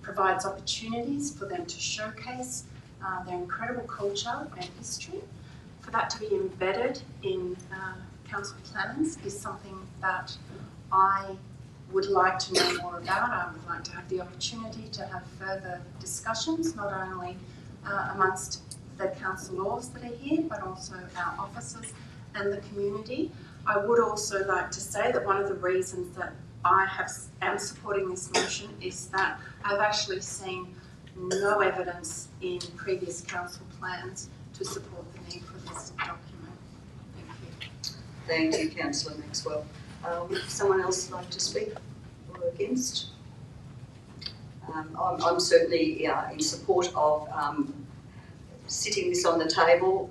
provides opportunities for them to showcase their incredible culture and history. For that to be embedded in council plans is something that I would like to know more about. I would like to have the opportunity to have further discussions, not only amongst the councillors that are here, but also our officers and the community. I would also like to say that one of the reasons that I am supporting this motion is that I've actually seen no evidence in previous council plans to support the need for this document. Thank you. Thank you, Councillor Maxwell. Would someone else like to speak or against? I'm certainly in support of sitting this on the table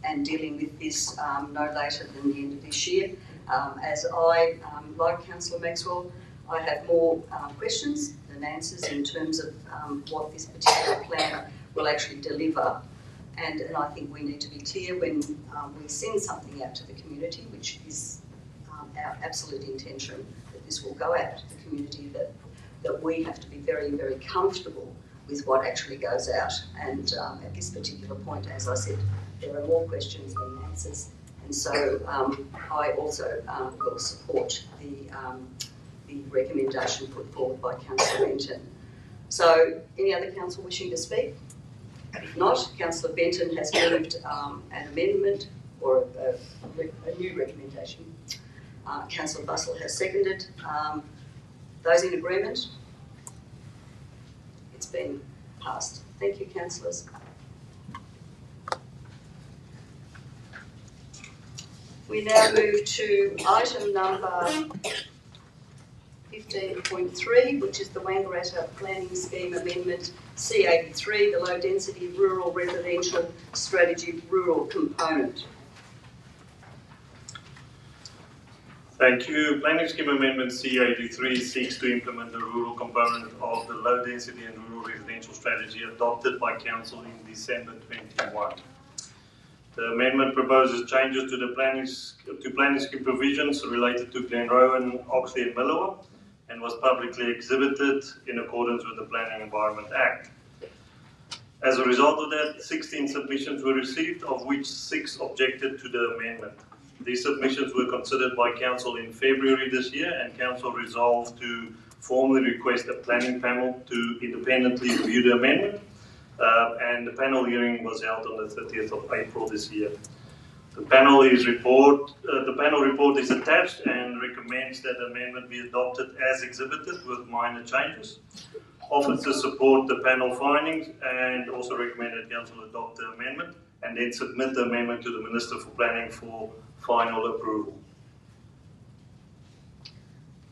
and dealing with this no later than the end of this year. As I, like Councillor Maxwell, I have more questions than answers in terms of what this particular plan will actually deliver. And I think we need to be clear when we send something out to the community, which is our absolute intention, that this will go out to the community, that we have to be very, very comfortable with what actually goes out. And at this particular point, as I said, there are more questions than answers. And so I also will support the recommendation put forward by Councillor Benton. So any other council wishing to speak? If not, Councillor Benton has moved an amendment or a new recommendation. Councillor Bussell has seconded. Those in agreement? It's been passed. Thank you, councillors. We now move to item number 15.3, which is the Wangaratta Planning Scheme Amendment C83, the Low Density Rural Residential Strategy Rural Component. Thank you. Planning Scheme Amendment C83 seeks to implement the rural component of the Low Density and Rural Residential Strategy adopted by Council in December 21. The amendment proposes changes to the planning scheme provisions related to Glenrowan, Oxley and Millawa, and was publicly exhibited in accordance with the Planning Environment Act. As a result of that, 16 submissions were received, of which 6 objected to the amendment. These submissions were considered by Council in February this year, and Council resolved to formally request a planning panel to independently review the amendment, and the panel hearing was held on the 30th of April this year. The panel report is attached and recommends that the amendment be adopted as exhibited with minor changes. Officers support the panel findings and also recommend that Council adopt the amendment and then submit the amendment to the Minister for Planning for final approval.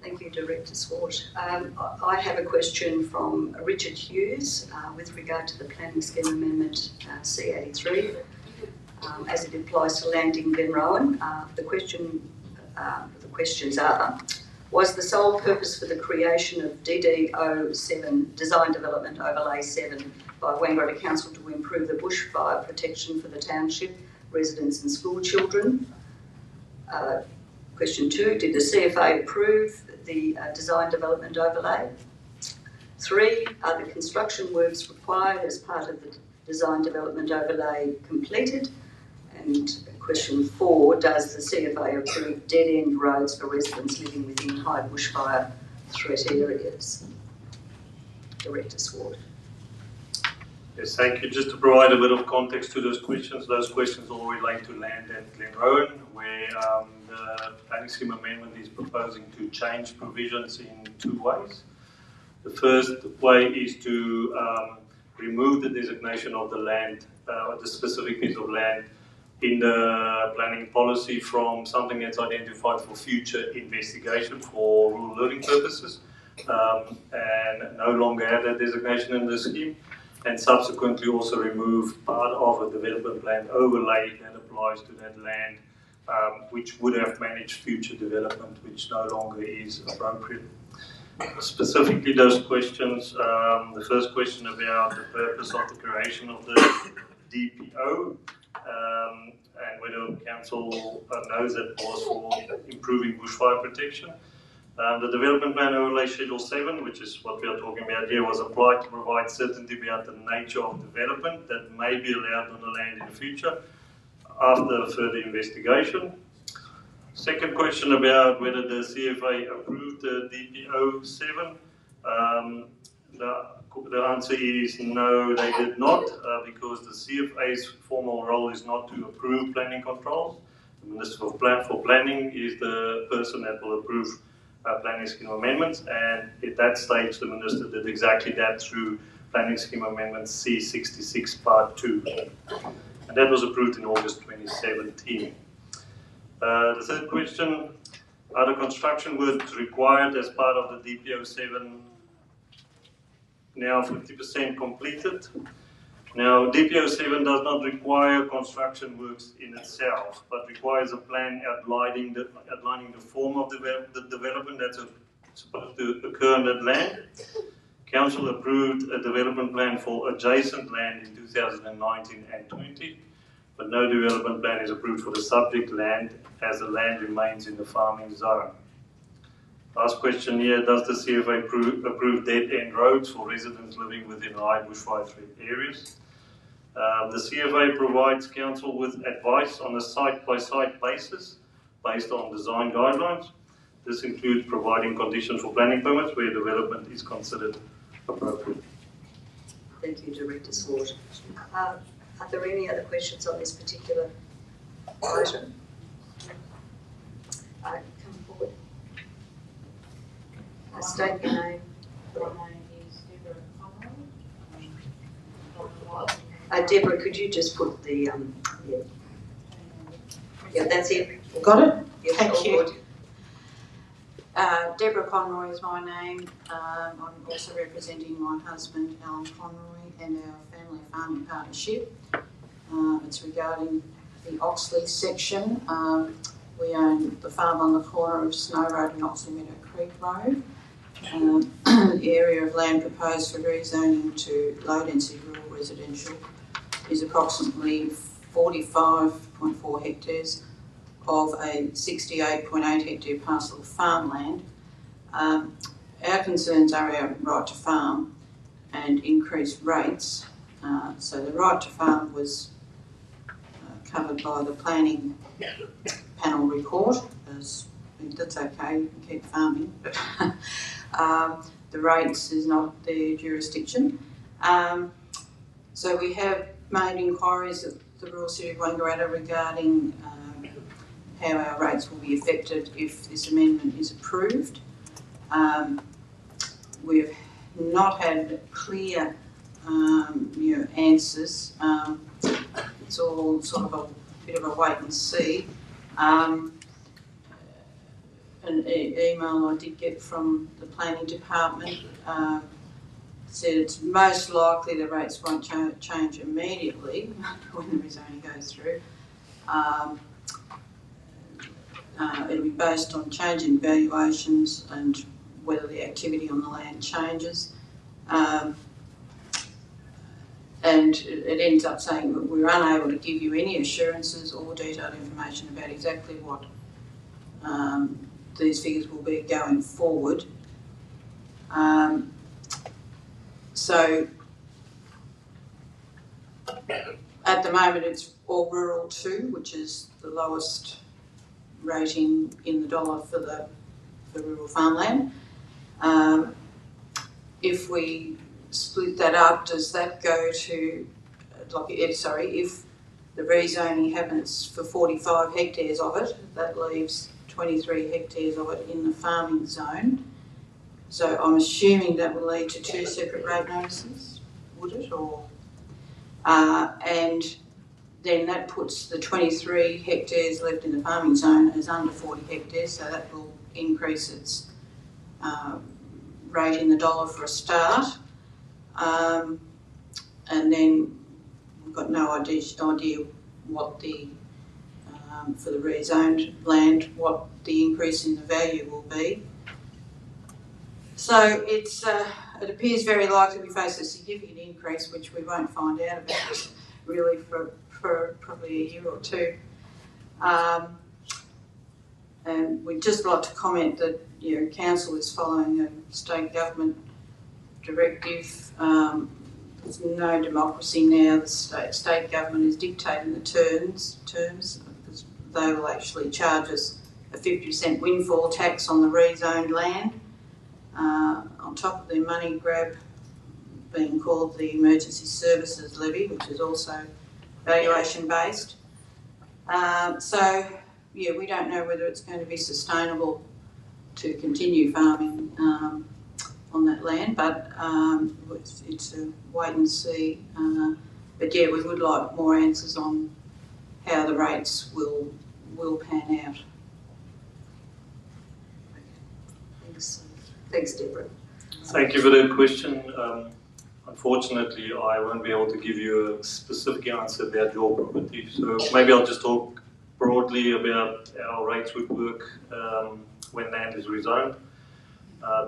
Thank you, Director Swart. I have a question from Richard Hughes with regard to the Planning Scheme Amendment C83 as it applies to land in Glenrowan. The questions are, was the sole purpose for the creation of DDO7, Design Development Overlay 7, by Wangaratta Council to improve the bushfire protection for the township, residents and school children? Question 2, did the CFA approve the Design Development Overlay? 3, are the construction works required as part of the design development overlay completed? And question 4, does the CFA approve dead-end roads for residents living within high bushfire threat areas? Director Swart. Yes, thank you. Just to provide a bit of context to those questions all relate to land at Glenrowan, where the planning scheme amendment is proposing to change provisions in 2 ways. The first way is to remove the designation of the land, the specific piece of land in the planning policy from something that's identified for future investigation for rural learning purposes, and no longer have that designation in the scheme, and subsequently also remove part of a development plan overlay that applies to that land, which would have managed future development, which no longer is appropriate. Specifically those questions, the first question about the purpose of the creation of the DPO, and whether Council knows that was for improving bushfire protection. The Development Plan Overlay Schedule 7, which is what we are talking about here, was applied to provide certainty about the nature of development that may be allowed on the land in the future after further investigation. Second question about whether the CFA approved the DPO 7. The answer is no, they did not, because the CFA's formal role is not to approve planning controls. The Minister for Planning is the person that will approve planning scheme amendments, and at that stage the Minister did exactly that through planning scheme amendment C66 Part 2. And that was approved in August 2017. The third question, are the construction works required as part of the DPO 7 now 50% completed? Now, DPO 7 does not require construction works in itself, but requires a plan outlining the form of the development that's supposed to occur on that land. Council approved a development plan for adjacent land in 2019 and 20, but no development plan is approved for the subject land as the land remains in the farming zone. Last question here, does the CFA approve dead-end roads for residents living within high bushfire threat areas? The CFA provides Council with advice on a site-by-site basis based on design guidelines. This includes providing conditions for planning permits where development is considered appropriate. Thank you, Director Swart. Are there any other questions on this particular item? Come forward. State your name. My name is Deborah Conroy. Deborah, could you just put the, yeah, that's it. Got it? Yes, Thank you. good. Deborah Conroy is my name. I'm also representing my husband, Alan Conroy, and our family farming partnership. It's regarding the Oxley section. We own the farm on the corner of Snow Road and Oxley Meadow Creek Road. The area of land proposed for rezoning to low-density rural residential is approximately 45.4 hectares of a 68.8 hectare parcel of farmland. Our concerns are our right to farm and increased rates. So the right to farm was covered by the planning panel report, as that's okay, you can keep farming, but the rates is not their jurisdiction. So we have made inquiries at the Rural City of Wangaratta regarding how our rates will be affected if this amendment is approved. We've not had clear answers. It's all sort of a bit of a wait and see. An email I did get from the planning department said it's most likely the rates won't change immediately when the rezoning goes through. It'll be based on changing valuations and whether the activity on the land changes. And it ends up saying that we're unable to give you any assurances or detailed information about exactly what these figures will be going forward. So at the moment it's all rural 2, which is the lowest rating in the dollar for the rural farmland. If we split that up, does that go to, if the rezoning happens for 45 hectares of it, that leaves 23 hectares of it in the farming zone. So I'm assuming that will lead to 2 separate rate notices, would it? And then that puts the 23 hectares left in the farming zone as under 40 hectares, so that will increase its rate in the dollar for a start. And then we've got no idea what the, for the rezoned land, what the increase in the value will be. So it's, it appears very likely we face a significant increase, which we won't find out about really for probably a year or 2. And we'd just like to comment that council is following a state government directive. There's no democracy now. The state government is dictating the terms because they will actually charge us a 50% windfall tax on the rezoned land, on top of their money grab being called the Emergency Services Levy, which is also valuation based. So we don't know whether it's going to be sustainable to continue farming on that land, but it's a wait and see. But we would like more answers on how the rates will pan out. Thanks, Deborah. Thank you for that question. Unfortunately, I won't be able to give you a specific answer about your property. So maybe I'll just talk broadly about how rates would work when land is rezoned.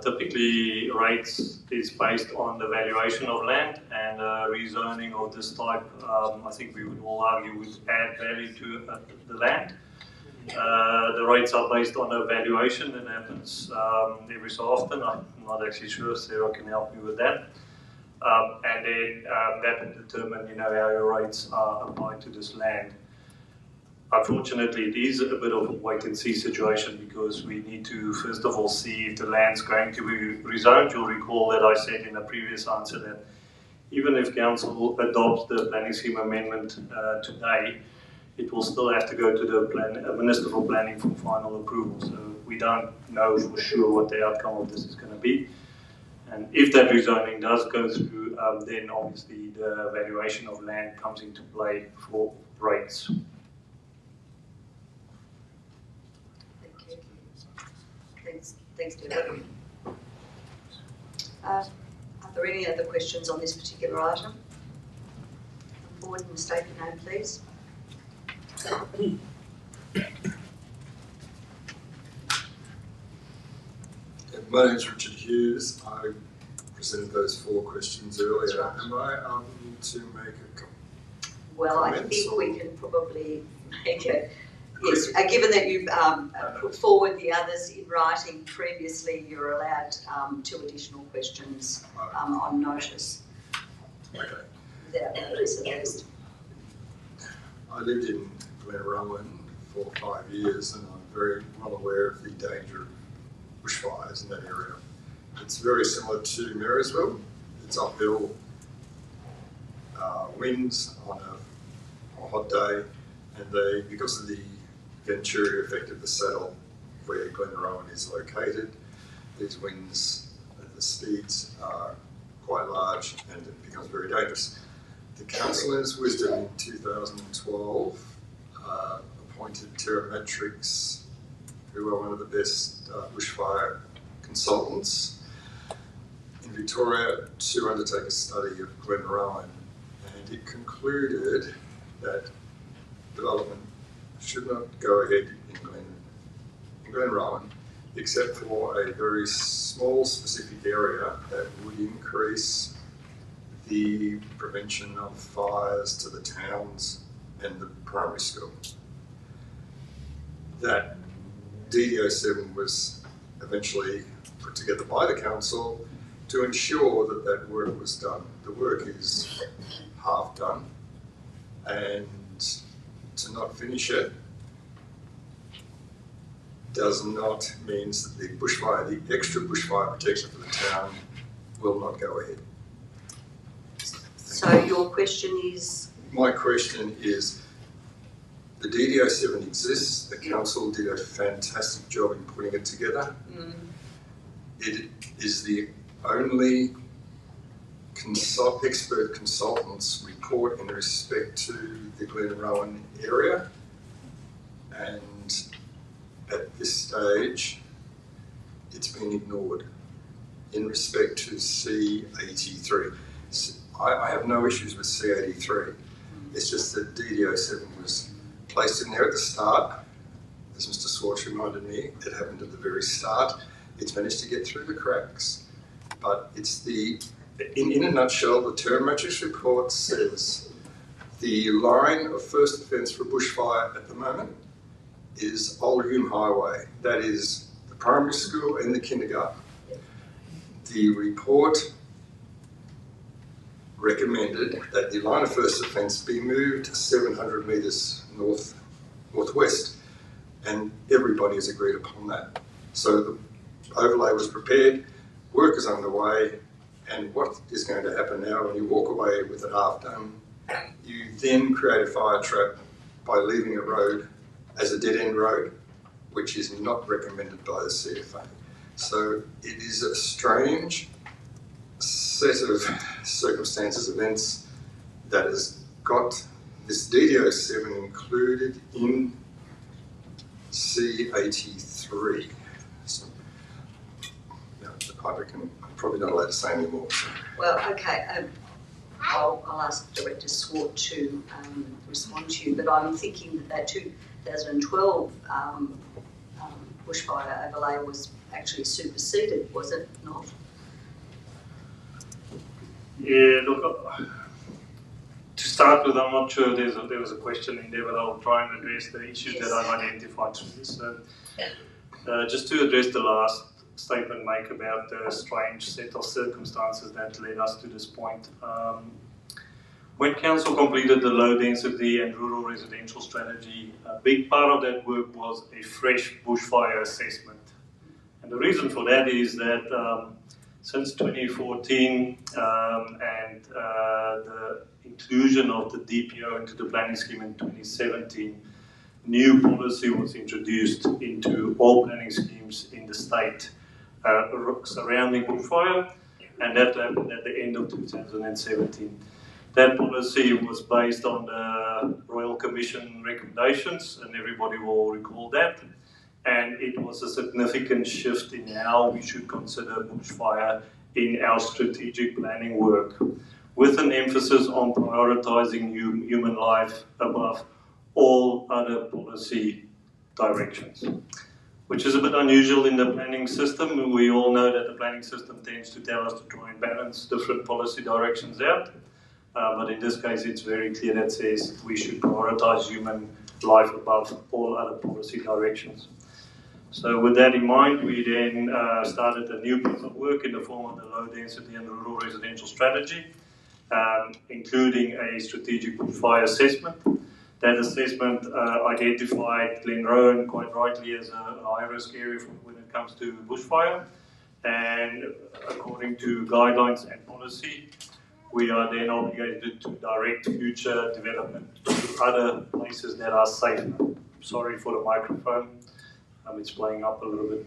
Typically, rates is based on the valuation of land, and rezoning of this type, I think we would all argue, would add value to the land. The rates are based on a valuation that happens every so often. I'm not actually sure, Sarah can help me with that. And then that will determine, how your rates are applied to this land. Unfortunately, it is a bit of a wait-and-see situation because we need to, first of all, see if the land's going to be rezoned. You'll recall that I said in a previous answer that even if council adopts the planning scheme amendment today, it will still have to go to the Minister for Planning for final approval. So we don't know for sure what the outcome of this is going to be. And if that rezoning does go through, then obviously the valuation of land comes into play for rates. Thanks, Deborah. Are there any other questions on this particular item? Come forward and state your name, please. My name is Richard Hughes. I presented those 4 questions earlier. Right. Am I able to make a comment? Well, I think we can probably make it. Yes, given that you've put forward the others in writing previously, you're allowed 2 additional questions on notice. Okay. Without notice at least. I lived in Glenrowan for 5 years and I'm very well aware of the danger of bushfires in that area. It's very similar to Marysville. It's uphill winds on a hot day, and because of the Venturi effect of the saddle where Glenrowan is located, these winds, the speeds are quite large and it becomes very dangerous. The council in its wisdom in 2012 appointed TerraMatrix, who are one of the best bushfire consultants in Victoria, to undertake a study of Glenrowan, and it concluded that development should not go ahead in Glenrowan, except for a very small specific area that would increase the prevention of fires to the towns and the primary school. That DD07 was eventually put together by the council to ensure that that work was done. The work is half done, and to not finish it does not mean that the bushfire, the extra bushfire protection for the town will not go ahead. So your question is? My question is, the DDO7 exists, the council did a fantastic job in putting it together. It is the only expert consultant's report in respect to the Glenrowan area, and at this stage it's been ignored in respect to C83. I have no issues with C83, it's just that DDO7 was placed in there at the start. As Mr. Swartz reminded me, it happened at the very start. It's managed to get through the cracks, but it's in a nutshell, the term matrix report says the line of first offence for bushfire at the moment is Old Hume Highway. That is the primary school and the kindergarten. The report recommended that the line of first offence be moved 700 metres northwest, and everybody has agreed upon that. So the overlay was prepared, work is underway, and what is going to happen now when you walk away with it half done, you then create a fire trap by leaving a road as a dead-end road, which is not recommended by the CFA. So it is a strange set of circumstances, events, that has got this DDO7 included in C83. So, I reckon I'm probably not allowed to say any more. Well, okay, I'll ask Director Swart to respond to you, but I'm thinking that 2012 bushfire overlay was actually superseded, was it not? Yeah, look, to start with, I'm not sure there was a question in there, but I'll try and address the issues that I've identified through this. Just to address the last statement make about the strange set of circumstances that led us to this point. When Council completed the low density and rural residential strategy, a big part of that work was a fresh bushfire assessment. And the reason for that is that since 2014 and the inclusion of the DPO into the planning scheme in 2017, new policy was introduced into all planning schemes in the state surrounding bushfire, and that happened at the end of 2017. That policy was based on the Royal Commission recommendations, and everybody will recall that. And it was a significant shift in how we should consider bushfire in our strategic planning work, with an emphasis on prioritising human life above all other policy directions, which is a bit unusual in the planning system. We all know that the planning system tends to tell us to try and balance different policy directions out. But in this case, it's very clear that says we should prioritise human life above all other policy directions. So with that in mind, we then started a new piece of work in the form of the low density and rural residential strategy, including a strategic bushfire assessment. That assessment identified Glenrowan quite rightly as a high-risk area when it comes to bushfire, and according to guidelines and policy, we are then obligated to direct future development to other places that are safer. Sorry for the microphone, it's playing up a little bit.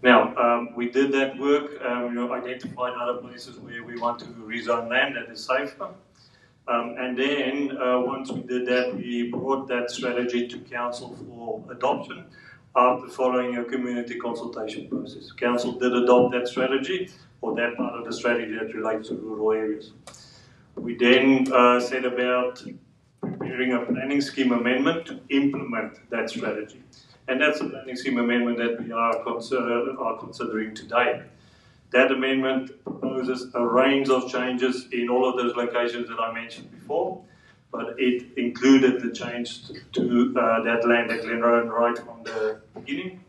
Now, we did that work, we identified other places where we want to rezone land that is safer. And then, once we did that, we brought that strategy to Council for adoption after following a community consultation process. Council did adopt that strategy, or that part of the strategy that relates to rural areas. We then set about preparing a planning scheme amendment to implement that strategy. And that's a planning scheme amendment that we are considering today. That amendment proposes a range of changes in all of those locations that I mentioned before, but it included the change to that land at Glenrowan right from the beginning.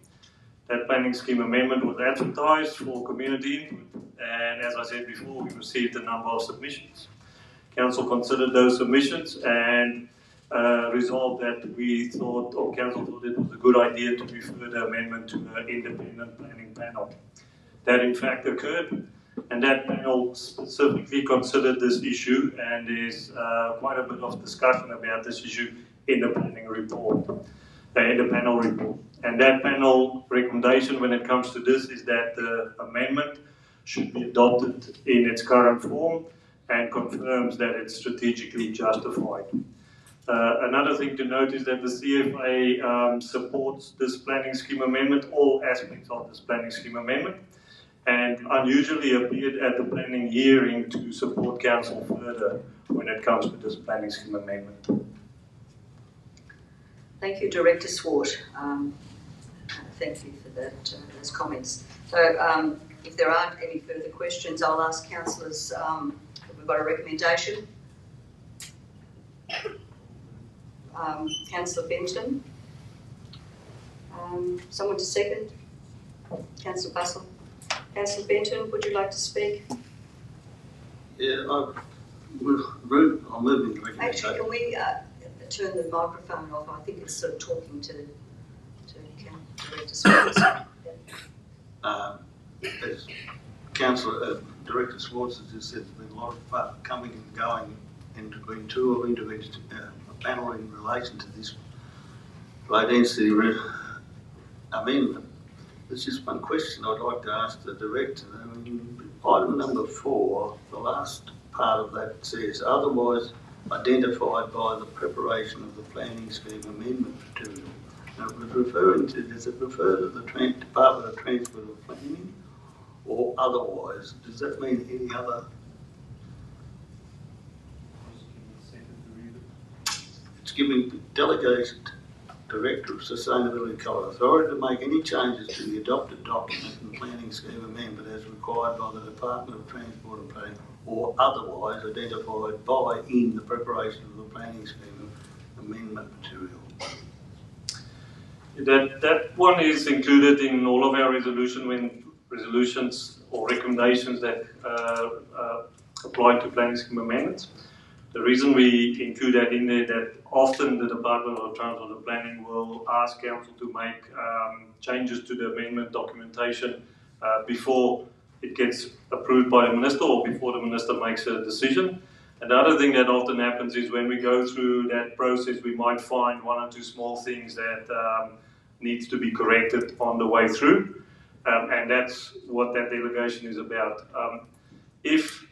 That planning scheme amendment was advertised for community input, and as I said before, we received a number of submissions. Council considered those submissions and resolved that we thought, or Council thought it was a good idea to refer the amendment to an independent planning panel. That in fact occurred, and that panel specifically considered this issue, and there's quite a bit of discussion about this issue in the planning report, in the panel report. And that panel recommendation when it comes to this is that the amendment should be adopted in its current form and confirms that it's strategically justified. Another thing to note is that the CFA supports this planning scheme amendment, all aspects of this planning scheme amendment, and unusually appeared at the planning hearing to support Council further when it comes to this planning scheme amendment. Thank you, Director Swart. Thank you for that, those comments. So if there aren't any further questions, I'll ask councillors, we've got a recommendation. Councillor Benton. Someone to second? Councillor Bustle. Councillor Benton, would you like to speak? Yeah, I'm moving the recommendation. Actually, can we turn the microphone off? I think it's sort of talking to Director Swartz. As Councillor Director Swartz has just said, there's been a lot of coming and going, and between two of a panel in relation to this low density amendment. There's just one question I'd like to ask the Director. I mean, item number 4, the last part of that says, otherwise identified by the preparation of the planning scheme amendment material. Now, it was referring to, does it refer to the Department of Transport or Planning, or otherwise? Does that mean any other? It's giving delegated Director of Sustainability Colour authority to make any changes to the adopted document and planning scheme amendment as required by the Department of Transport and Planning, or otherwise identified by in the preparation of the planning scheme amendment material. That one is included in all of our resolutions or recommendations that apply to planning scheme amendments. The reason we include that in there, that often the Department of Transport and Planning will ask Council to make changes to the amendment documentation before it gets approved by the Minister or before the Minister makes a decision. And the other thing that often happens is when we go through that process, we might find one or two small things that needs to be corrected on the way through. And that's what that delegation is about. If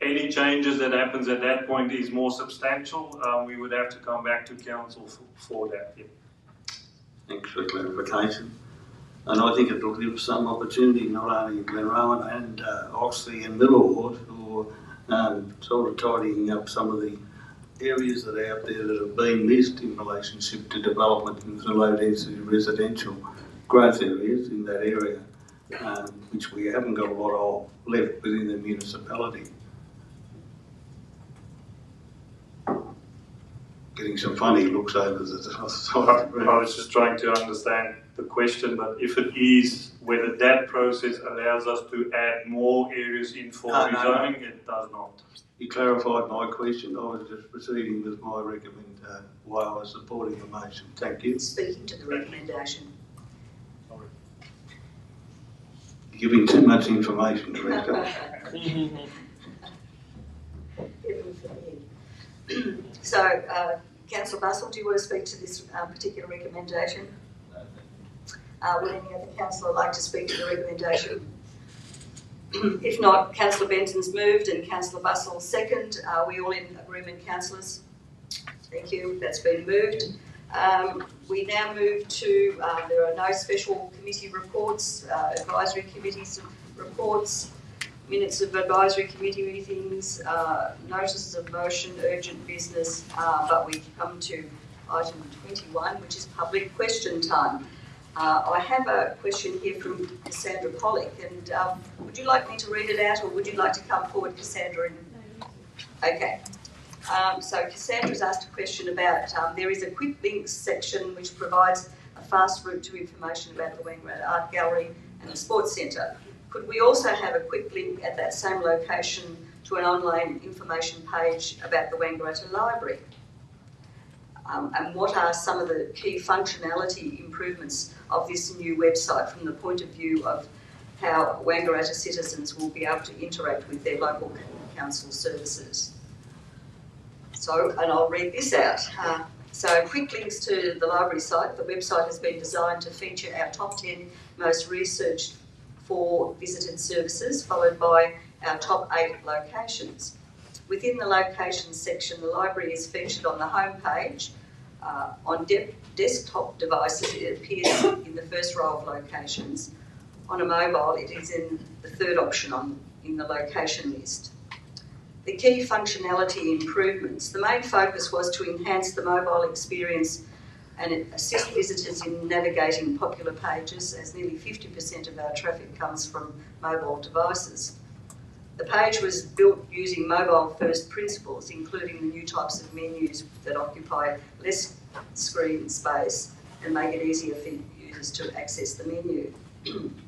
any changes that happens at that point is more substantial, we would have to come back to Council for that. Yeah. Thanks for clarification. And I think it will give some opportunity, not only in Glenrowan and Oxley and Millward, for sort of tidying up some of the areas that are out there that have been missed in relationship to development in the low density residential growth areas in that area, which we haven't got a lot of left within the municipality. Getting some funny looks over the side. I was just trying to understand the question, but if it is whether that process allows us to add more areas in for rezoning, it does not. You clarified my question. I was just proceeding with my why I was supporting the motion. Thank you. Speaking to the recommendation. Sorry. You're giving too much information, Director. So, Councillor Bustle, do you want to speak to this particular recommendation? No. Would any other councillor like to speak to the recommendation? If not, Councillor Benton's moved and Councillor Bustle second. Are we all in agreement, councillors? Thank you. That's been moved. We now move to, there are no special committee reports, advisory committees reports, minutes of advisory committee meetings, notices of motion, urgent business, but we come to item 21, which is public question time. I have a question here from Cassandra Pollock, and would you like me to read it out, or would you like to come forward, Cassandra? Okay. So Cassandra's asked a question about, there is a quick links section which provides a fast route to information about the Wangaratta Art Gallery and the Sports Centre. Could we also have a quick link at that same location to an online information page about the Wangaratta Library? And what are some of the key functionality improvements of this new website from the point of view of how Wangaratta citizens will be able to interact with their local council services? So, and I'll read this out. So quick links to the library site. The website has been designed to feature our top 10 most researched for visited services, followed by our top 8 locations. Within the locations section, the library is featured on the home page. On desktop devices, it appears in the first row of locations. On a mobile, it is in the third option in the location list. The key functionality improvements. The main focus was to enhance the mobile experience and assist visitors in navigating popular pages, as nearly 50% of our traffic comes from mobile devices. The page was built using mobile-first principles, including the new types of menus that occupy less screen space and make it easier for users to access the menu.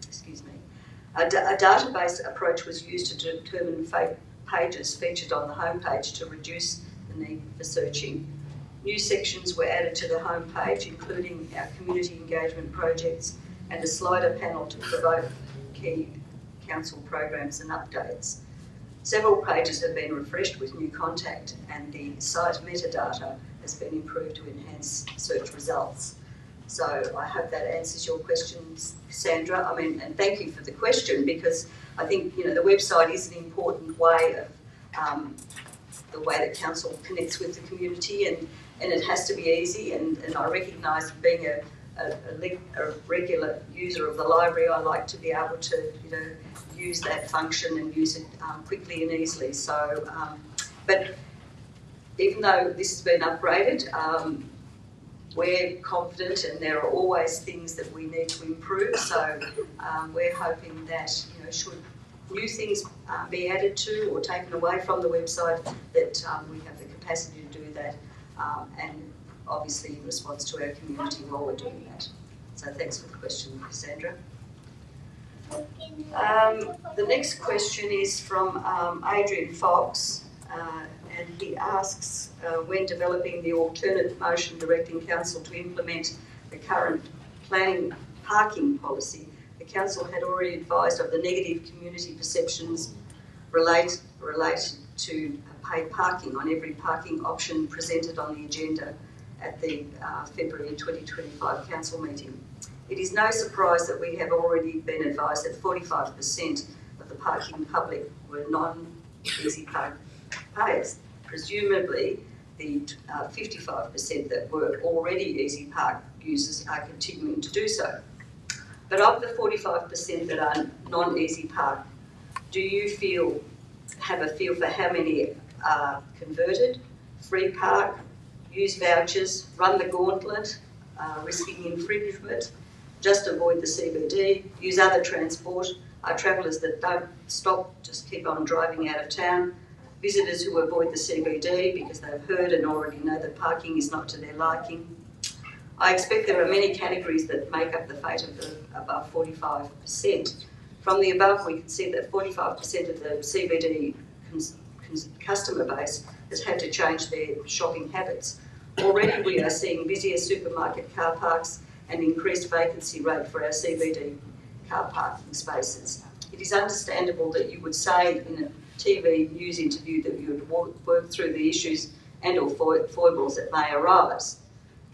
Excuse me. A database approach was used to determine pages featured on the homepage to reduce the need for searching. New sections were added to the homepage, including our community engagement projects and a slider panel to promote key council programs and updates. Several pages have been refreshed with new contact, and the site metadata has been improved to enhance search results. So I hope that answers your questions, Sandra. I mean, and thank you for the question, because I think, you know, the website is an important way of the way that council connects with the community, and it has to be easy, and I recognise being a regular user of the library, I like to be able to, you know, use that function and use it quickly and easily. So, but even though this has been upgraded, we're confident, and there are always things that we need to improve. So we're hoping that, you know, should new things be added to or taken away from the website, that we have the capacity to do that, and obviously in response to our community while we're doing that. So thanks for the question, Sandra. The next question is from Adrian Fox, and he asks, when developing the alternate motion directing council to implement the current planning parking policy, the council had already advised of the negative community perceptions related to paid parking on every parking option presented on the agenda at the February 2025 council meeting. It is no surprise that we have already been advised that 45% of the parking public were non-easy park payers. Presumably, the 55% that were already easy park users are continuing to do so. But of the 45% that are non-easy park, do you have a feel for how many are converted, free park, use vouchers, run the gauntlet, risking infringement, just avoid the CBD, use other transport, are travellers that don't stop, just keep on driving out of town, visitors who avoid the CBD because they've heard and already know that parking is not to their liking? I expect there are many categories that make up the fate of the above 45%. From the above, we can see that 45% of the CBD customer base has had to change their shopping habits. Already we are seeing busier supermarket car parks and increased vacancy rate for our CBD car parking spaces. It is understandable that you would say in a TV news interview that you would work through the issues and or foibles that may arise.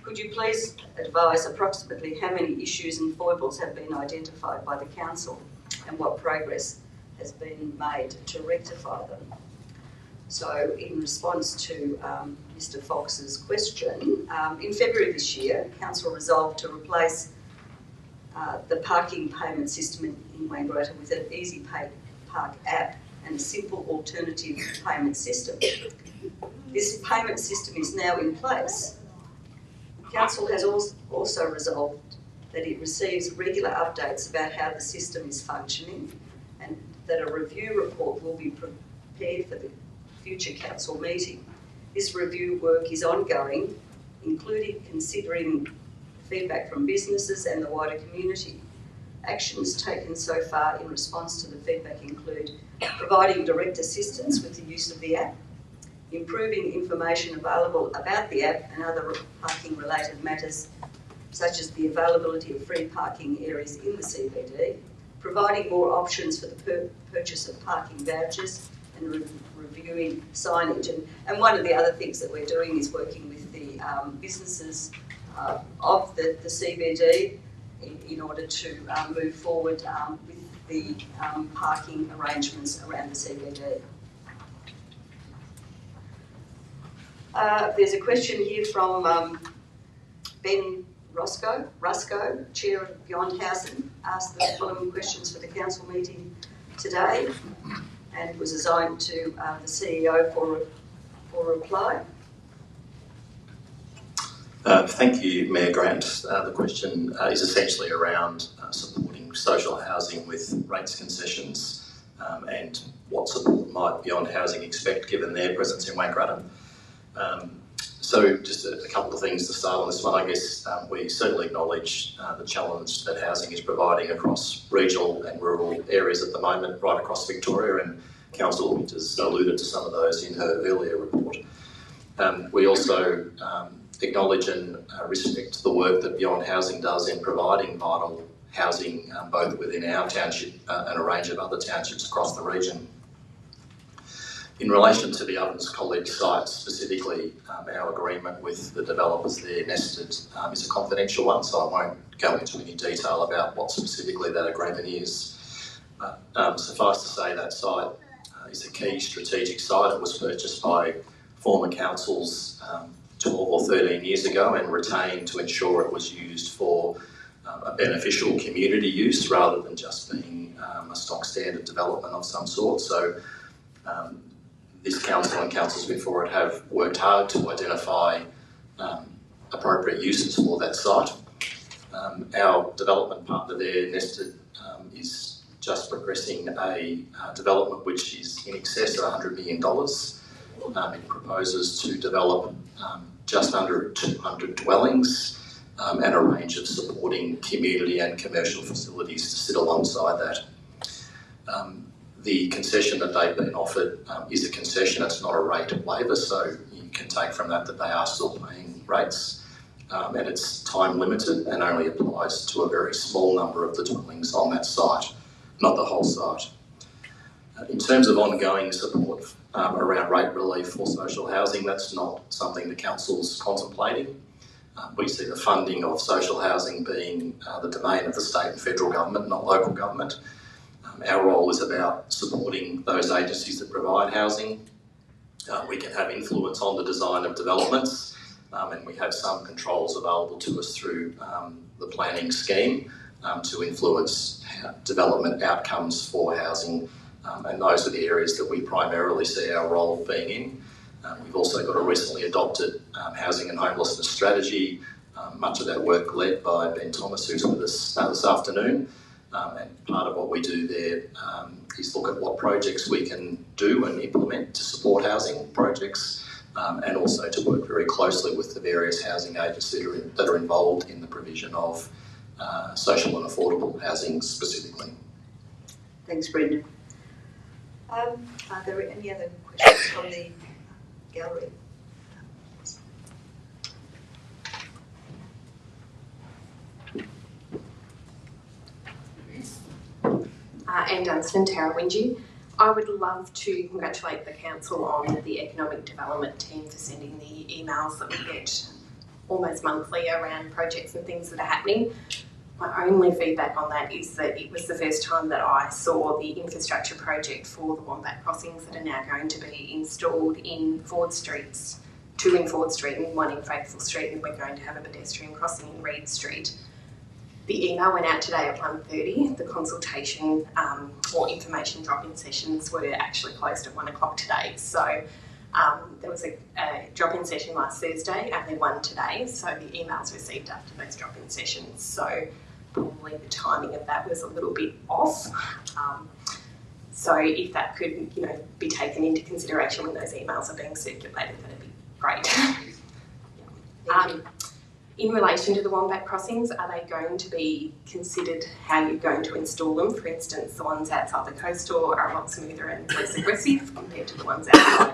Could you please advise approximately how many issues and foibles have been identified by the council and what progress has been made to rectify them? So in response to Mr Fox's question, in February this year, council resolved to replace the parking payment system in Wangaratta with an Easy Pay Park app and a simple alternative payment system. This payment system is now in place. Council has also resolved that it receives regular updates about how the system is functioning, and that a review report will be prepared for the future council meeting. This review work is ongoing, including considering feedback from businesses and the wider community. Actions taken so far in response to the feedback include providing direct assistance with the use of the app, improving information available about the app and other parking related matters such as the availability of free parking areas in the CBD, providing more options for the purchase of parking vouchers and reviewing signage. And one of the other things that we're doing is working with the businesses of the CBD in order to move forward with the parking arrangements around the CBD. There's a question here from Ben Rusco, Chair of Beyond Housing, asked the following questions for the council meeting today and was assigned to the CEO for a reply. Thank you, Mayor Grant. The question is essentially around supporting social housing with rates concessions and what support might Beyond Housing expect given their presence in Wangaratta. So just a couple of things to start on this one. I guess we certainly acknowledge the challenge that housing is providing across regional and rural areas at the moment, right across Victoria, and Councillor Winters alluded to some of those in her earlier report. We also acknowledge and respect the work that Beyond Housing does in providing vital housing both within our township and a range of other townships across the region. In relation to the Ovens College site specifically, our agreement with the developers there, Nested, is a confidential one, so I won't go into any detail about what specifically that agreement is. But suffice to say that site is a key strategic site. It was purchased by former councils 12 or 13 years ago and retained to ensure it was used for a beneficial community use rather than just being a stock standard development of some sort. So this council and councils before it have worked hard to identify appropriate uses for that site. Our development partner there, Nested, is just progressing a development which is in excess of $100 million. It proposes to develop just under 200 dwellings and a range of supporting community and commercial facilities to sit alongside that. The concession that they've been offered is a concession, it's not a rate waiver, so you can take from that that they are still paying rates, and it's time limited and only applies to a very small number of the dwellings on that site, not the whole site. In terms of ongoing support around rate relief for social housing, that's not something the council's contemplating. We see the funding of social housing being the domain of the state and federal government, not local government. Our role is about supporting those agencies that provide housing. We can have influence on the design of developments, and we have some controls available to us through the planning scheme to influence development outcomes for housing, and those are the areas that we primarily see our role being in. We've also got a recently adopted housing and homelessness strategy, much of that work led by Ben Thomas, who's with us this afternoon. And part of what we do there is look at what projects we can do and implement to support housing projects, and also to work very closely with the various housing agencies that are involved in the provision of social and affordable housing specifically. Thanks, Brendan. Are there any other questions from the gallery? Anne Dunstan, Tarrawinji. I would love to congratulate the council on the economic development team for sending the emails that we get almost monthly around projects and things that are happening. My only feedback on that is that it was the first time that I saw the infrastructure project for the Wombat crossings that are now going to be installed in Ford Streets, 2 in Ford Street and 1 in Faithful Street, and we're going to have a pedestrian crossing in Reed Street. The email went out today at 1:30. The consultation or information drop-in sessions were actually closed at 1 o'clock today. So there was a drop-in session last Thursday and then one today. So the emails received after those drop-in sessions. So probably the timing of that was a little bit off. So if that could, be taken into consideration when those emails are being circulated, that'd be great. In relation to the wombat crossings, are they going to be considered how you're going to install them? For instance, the ones outside the coastal are a lot smoother and less aggressive compared to the ones outside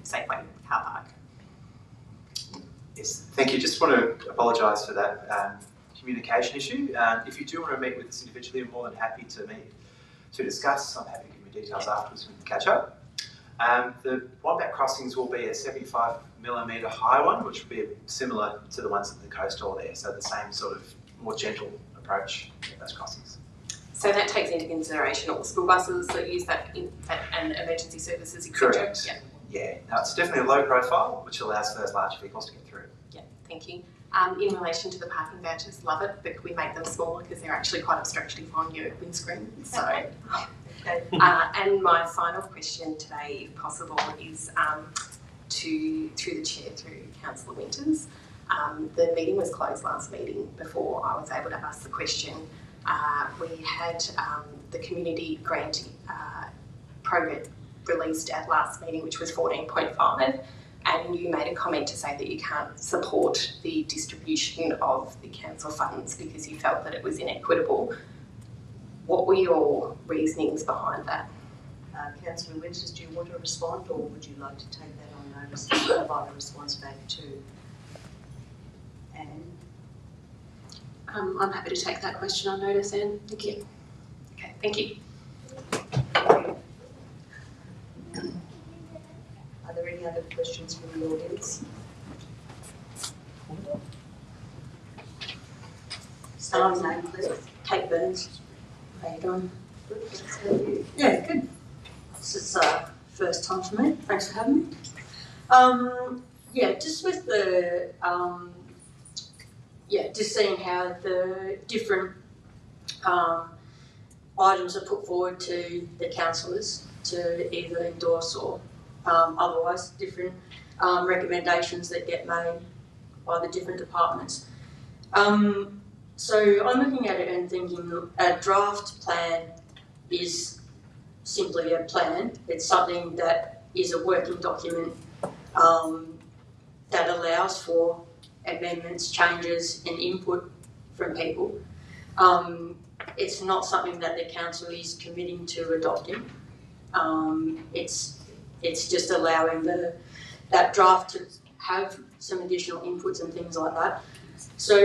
Safeway car park. Yes, thank you. Just want to apologise for that communication issue. If you do want to meet with us individually, I'm more than happy to meet to discuss. I'm happy to give you details afterwards when we catch up. The wombat crossings will be a 75mm high one, which will be similar to the ones at the coastal there, so the same sort of more gentle approach to those crossings. So that takes into consideration all the school buses that use that, and emergency services, etc. Correct. Yeah, no, it's definitely a low profile, which allows for those large vehicles to get through. Yeah, thank you. In relation to the parking badges, love it, but could we make them smaller because they're actually quite obstructive on your windscreen? So, and my final question today, if possible, is through the chair, through Councillor Winters. The meeting was closed last meeting before I was able to ask the question. We had the community grant program released at last meeting, which was 14.5. And you made a comment to say that you can't support the distribution of the council funds because you felt that it was inequitable. What were your reasonings behind that? Councillor Winters, do you want to respond, or would you like to take that on notice and provide a response back to Anne? I'm happy to take that question on notice, Anne. Thank you. Okay, thank you. Are there any other questions from the audience? State your name, please. Kate Burns. How you doing? Good, thanks. How are you? Yeah, good. This is first time for me. Thanks for having me. Yeah, just with the just seeing how the different items are put forward to the councillors to either endorse or otherwise different recommendations that get made by the different departments. So I'm looking at it and thinking a draft plan is simply a plan. It's something that is a working document that allows for amendments, changes and input from people. It's not something that the council is committing to adopting. It's just allowing that draft to have some additional inputs and things like that. So,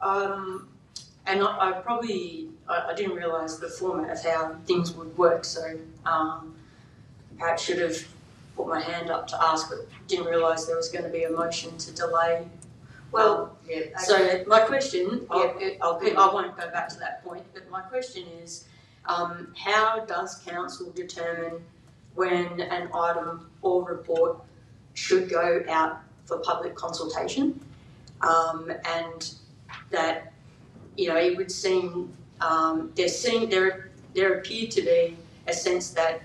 and I didn't realise the format of how things would work, so perhaps should have put my hand up to ask, but didn't realise there was going to be a motion to delay. Well, yeah. Okay. So my question, I won't go back to that point, but my question is, how does council determine when an item or report should go out for public consultation? And that, you know, it would seem there appeared to be a sense that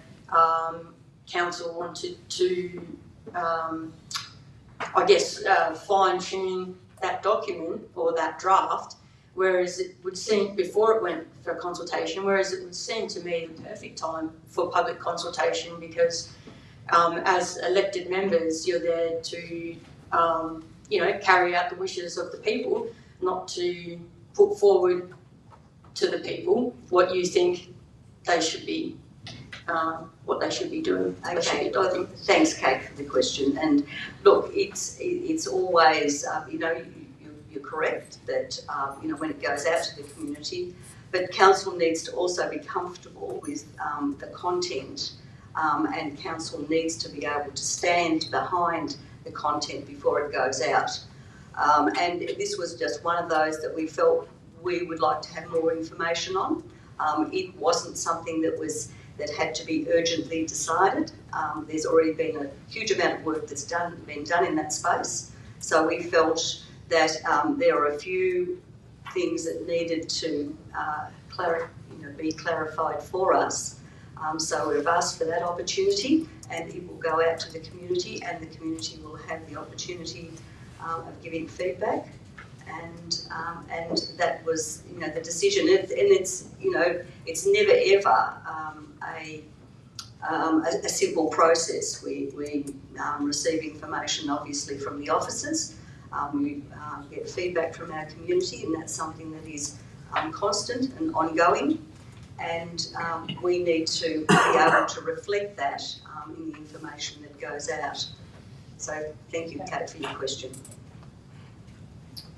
council wanted to, fine tune that document or that draft, whereas it would seem before it went for consultation, whereas it would seem to me the perfect time for public consultation because as elected members, you're there to, carry out the wishes of the people, not to put forward to the people what you think they should be, what they should be doing. Okay, well, thanks, Kate, for the question. And look, it's always, you're correct that, when it goes out to the community, but council needs to also be comfortable with the content, and council needs to be able to stand behind the content before it goes out. And this was just one of those that we felt we would like to have more information on. It wasn't something that had to be urgently decided. There's already been a huge amount of work that's been done in that space. So we felt that there are a few things that needed to be clarified for us. So we've asked for that opportunity, and it will go out to the community, and the community will have the opportunity of giving feedback. And that was, the decision. And it's, it's never ever a simple process. We receive information, obviously, from the officers, We get feedback from our community, and that's something that is constant and ongoing, and we need to be able to reflect that in the information that goes out. So thank you, Kate, for your question.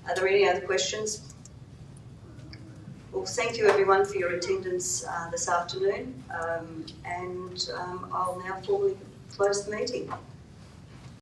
Are there any other questions? Well, thank you everyone for your attendance this afternoon, and I'll now formally close the meeting.